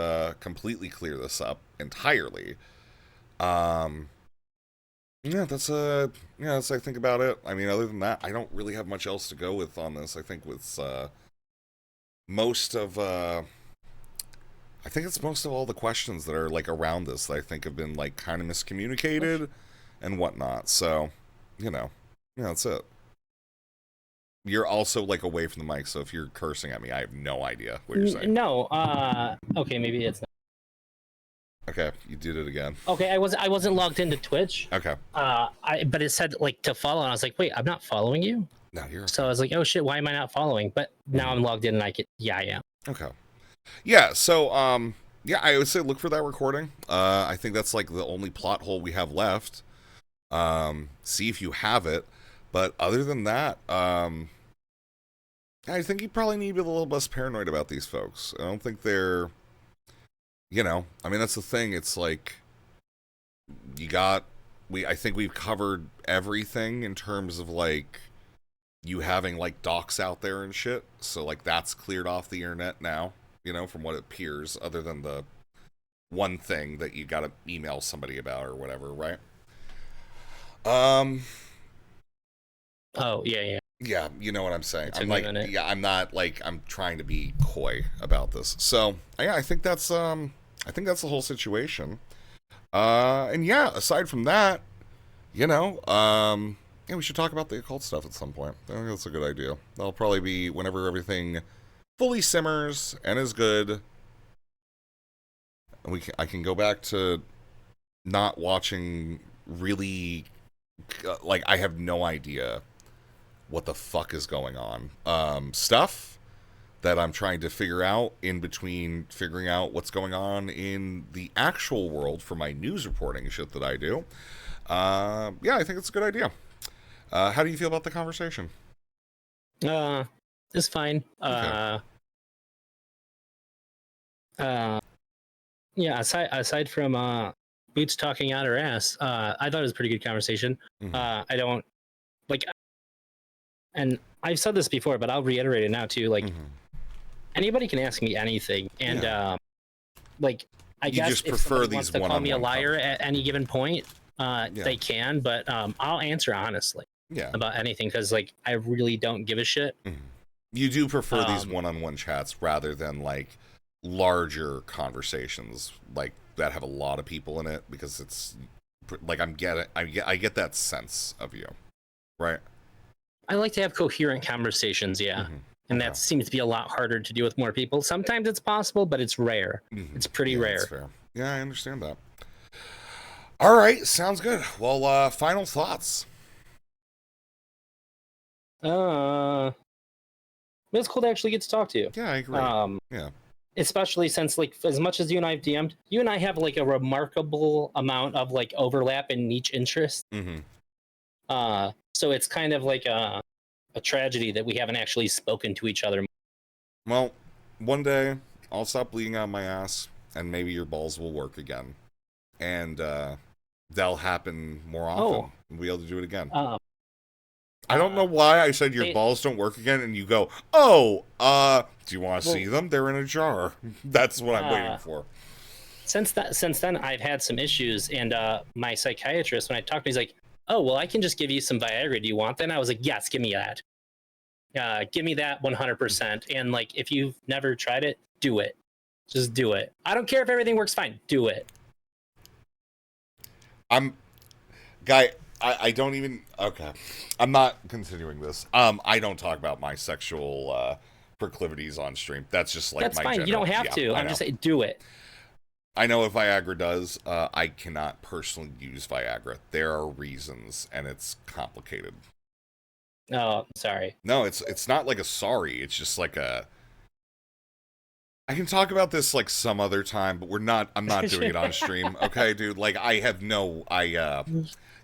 completely clear this up entirely. Yeah, that's I think about it. I mean, other than that, I don't really have much else to go with on this. I think with most of I think it's most of all the questions that are like around this that I think have been like kind of miscommunicated and whatnot. So, you know, yeah, that's it. You're also like away from the mic, so if you're cursing at me, I have no idea what you're saying. No, okay, maybe it's not. Okay, you did it again. Okay, I wasn't logged into Twitch. Okay. But it said like to follow, and I was like, wait, I'm not following you. No, you're okay. So I was like, oh shit, why am I not following? But now I'm logged in, and I am. Okay. Yeah, so yeah, I would say look for that recording. I think that's like the only plot hole we have left. See if you have it. But other than that, I think you probably need to be a little less paranoid about these folks. I don't think they're, you know, I mean, that's the thing. It's like you got I think we've covered everything in terms of like you having like docs out there and shit. So like that's cleared off the internet now, you know, from what it appears, other than the one thing that you gotta email somebody about or whatever, right? Oh yeah. Yeah, you know what I'm saying. It took I'm me a like, minute. yeah, I'm not like I'm trying to be coy about this. So yeah, I think that's the whole situation. And yeah, aside from that, you know, yeah, we should talk about the occult stuff at some point. I think that's a good idea. That'll probably be whenever everything fully simmers and is good. And I can go back to not watching really, like, I have no idea what the fuck is going on. Stuff that I'm trying to figure out in between figuring out what's going on in the actual world for my news reporting shit that I do. Yeah, I think it's a good idea. How do you feel about the conversation? It's fine. Okay. Yeah. Aside from Boots talking out her ass, I thought it was a pretty good conversation. Mm-hmm. I don't like, and I've said this before, but I'll reiterate it now too. Like, anybody can ask me anything, and like, I You guess just if prefer somebody these wants to call me a one-on-one liar at any given point, they can, but I'll answer honestly Yeah. about anything because like I really don't give a shit. You do prefer these one-on-one chats rather than like larger conversations like that have a lot of people in it, because it's like I get that sense of you, right? I like to have coherent conversations, yeah. And that seems to be a lot harder to do with more people. Sometimes it's possible, but it's rare. It's pretty rare. That's fair. Yeah, I understand that. All right, sounds good. Well, final thoughts. It's cool to actually get to talk to you. Yeah, I agree. Yeah. Especially since, like, as much as you and I have DM'd, you and I have like a remarkable amount of like overlap in each interest. So it's kind of like a tragedy that we haven't actually spoken to each other. Well, one day I'll stop bleeding out my ass, and maybe your balls will work again, and that'll happen more often. We'll be able to do it again. I don't know why I said your balls don't work again, and you go, oh, do you want to see them? They're in a jar. That's what I'm waiting for. Since then, I've had some issues, and my psychiatrist, when I talked to him, he's like, oh, well, I can just give you some Viagra. Do you want that? And I was like, yes, give me that. Give me that 100%. And like, if you've never tried it, do it. Just do it. I don't care if everything works fine. Do it. I don't even. Okay, I'm not continuing this. I don't talk about my sexual proclivities on stream. That's just like that's my fine. general, You don't have to. I'm just saying, do it. I know what Viagra does. I cannot personally use Viagra. There are reasons, and it's complicated. Oh, sorry. No, it's not like a sorry. It's just like a. I can talk about this like some other time, but I'm not doing it on stream. Okay, dude. Like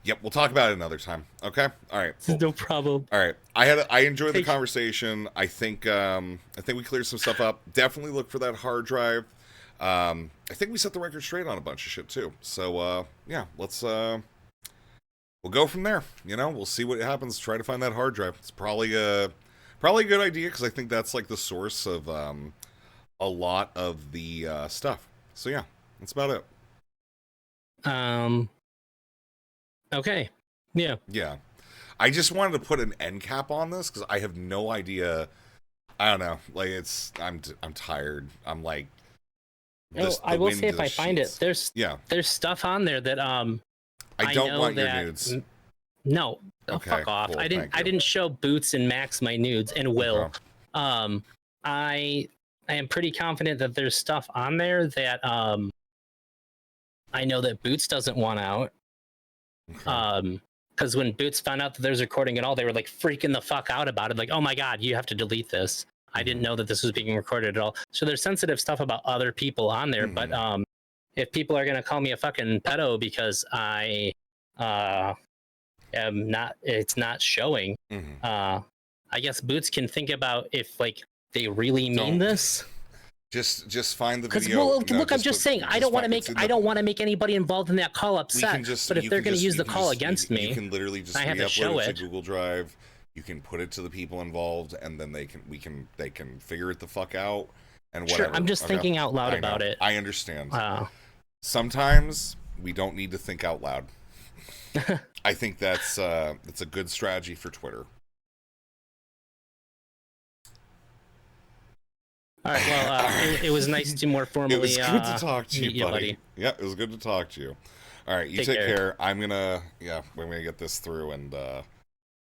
Yep, we'll talk about it another time. Okay? All right. Cool. No problem. All right. I enjoyed the conversation. I think we cleared some stuff up. Definitely look for that hard drive. I think we set the record straight on a bunch of shit too. So yeah, let's we'll go from there. You know, we'll see what happens. Try to find that hard drive. It's probably a good idea, because I think that's like the source of a lot of the stuff. So yeah, that's about it. Okay. Yeah. Yeah. I just wanted to put an end cap on this because I have no idea. I don't know. Like I'm tired. I'm like. I will say, if I find it, there's stuff on there that I don't want your nudes. No. Okay, fuck off. cool, I didn't show Boots and Max my nudes, and will. Okay. I am pretty confident that there's stuff on there that I know that Boots doesn't want out. Okay. Because when Boots found out that there's recording and all, they were like freaking the fuck out about it. Like, oh my god, you have to delete this. I didn't know that this was being recorded at all. So there's sensitive stuff about other people on there. But if people are gonna call me a fucking pedo because I am not, it's not showing. I guess Boots can think about if like they really mean this. Just find the Because video. look, I'm just saying I don't want to make anybody involved in that call upset. But if they're going to use the call against me, you can literally just I have to show re-upload it it to Google Drive. You can put it to the people involved, and then they can figure it the fuck out and whatever. Sure, I'm just thinking out loud about it. I understand. Wow. Sometimes we don't need to think out loud. I think that's a good strategy for Twitter. All right. Well, it was nice to more formally. It was good to talk to you, buddy. buddy. Yeah, it was good to talk to you. All right, you take care. I'm gonna we're gonna get this through and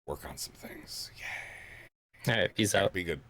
work on some things. Yay! All right, peace out. Be good.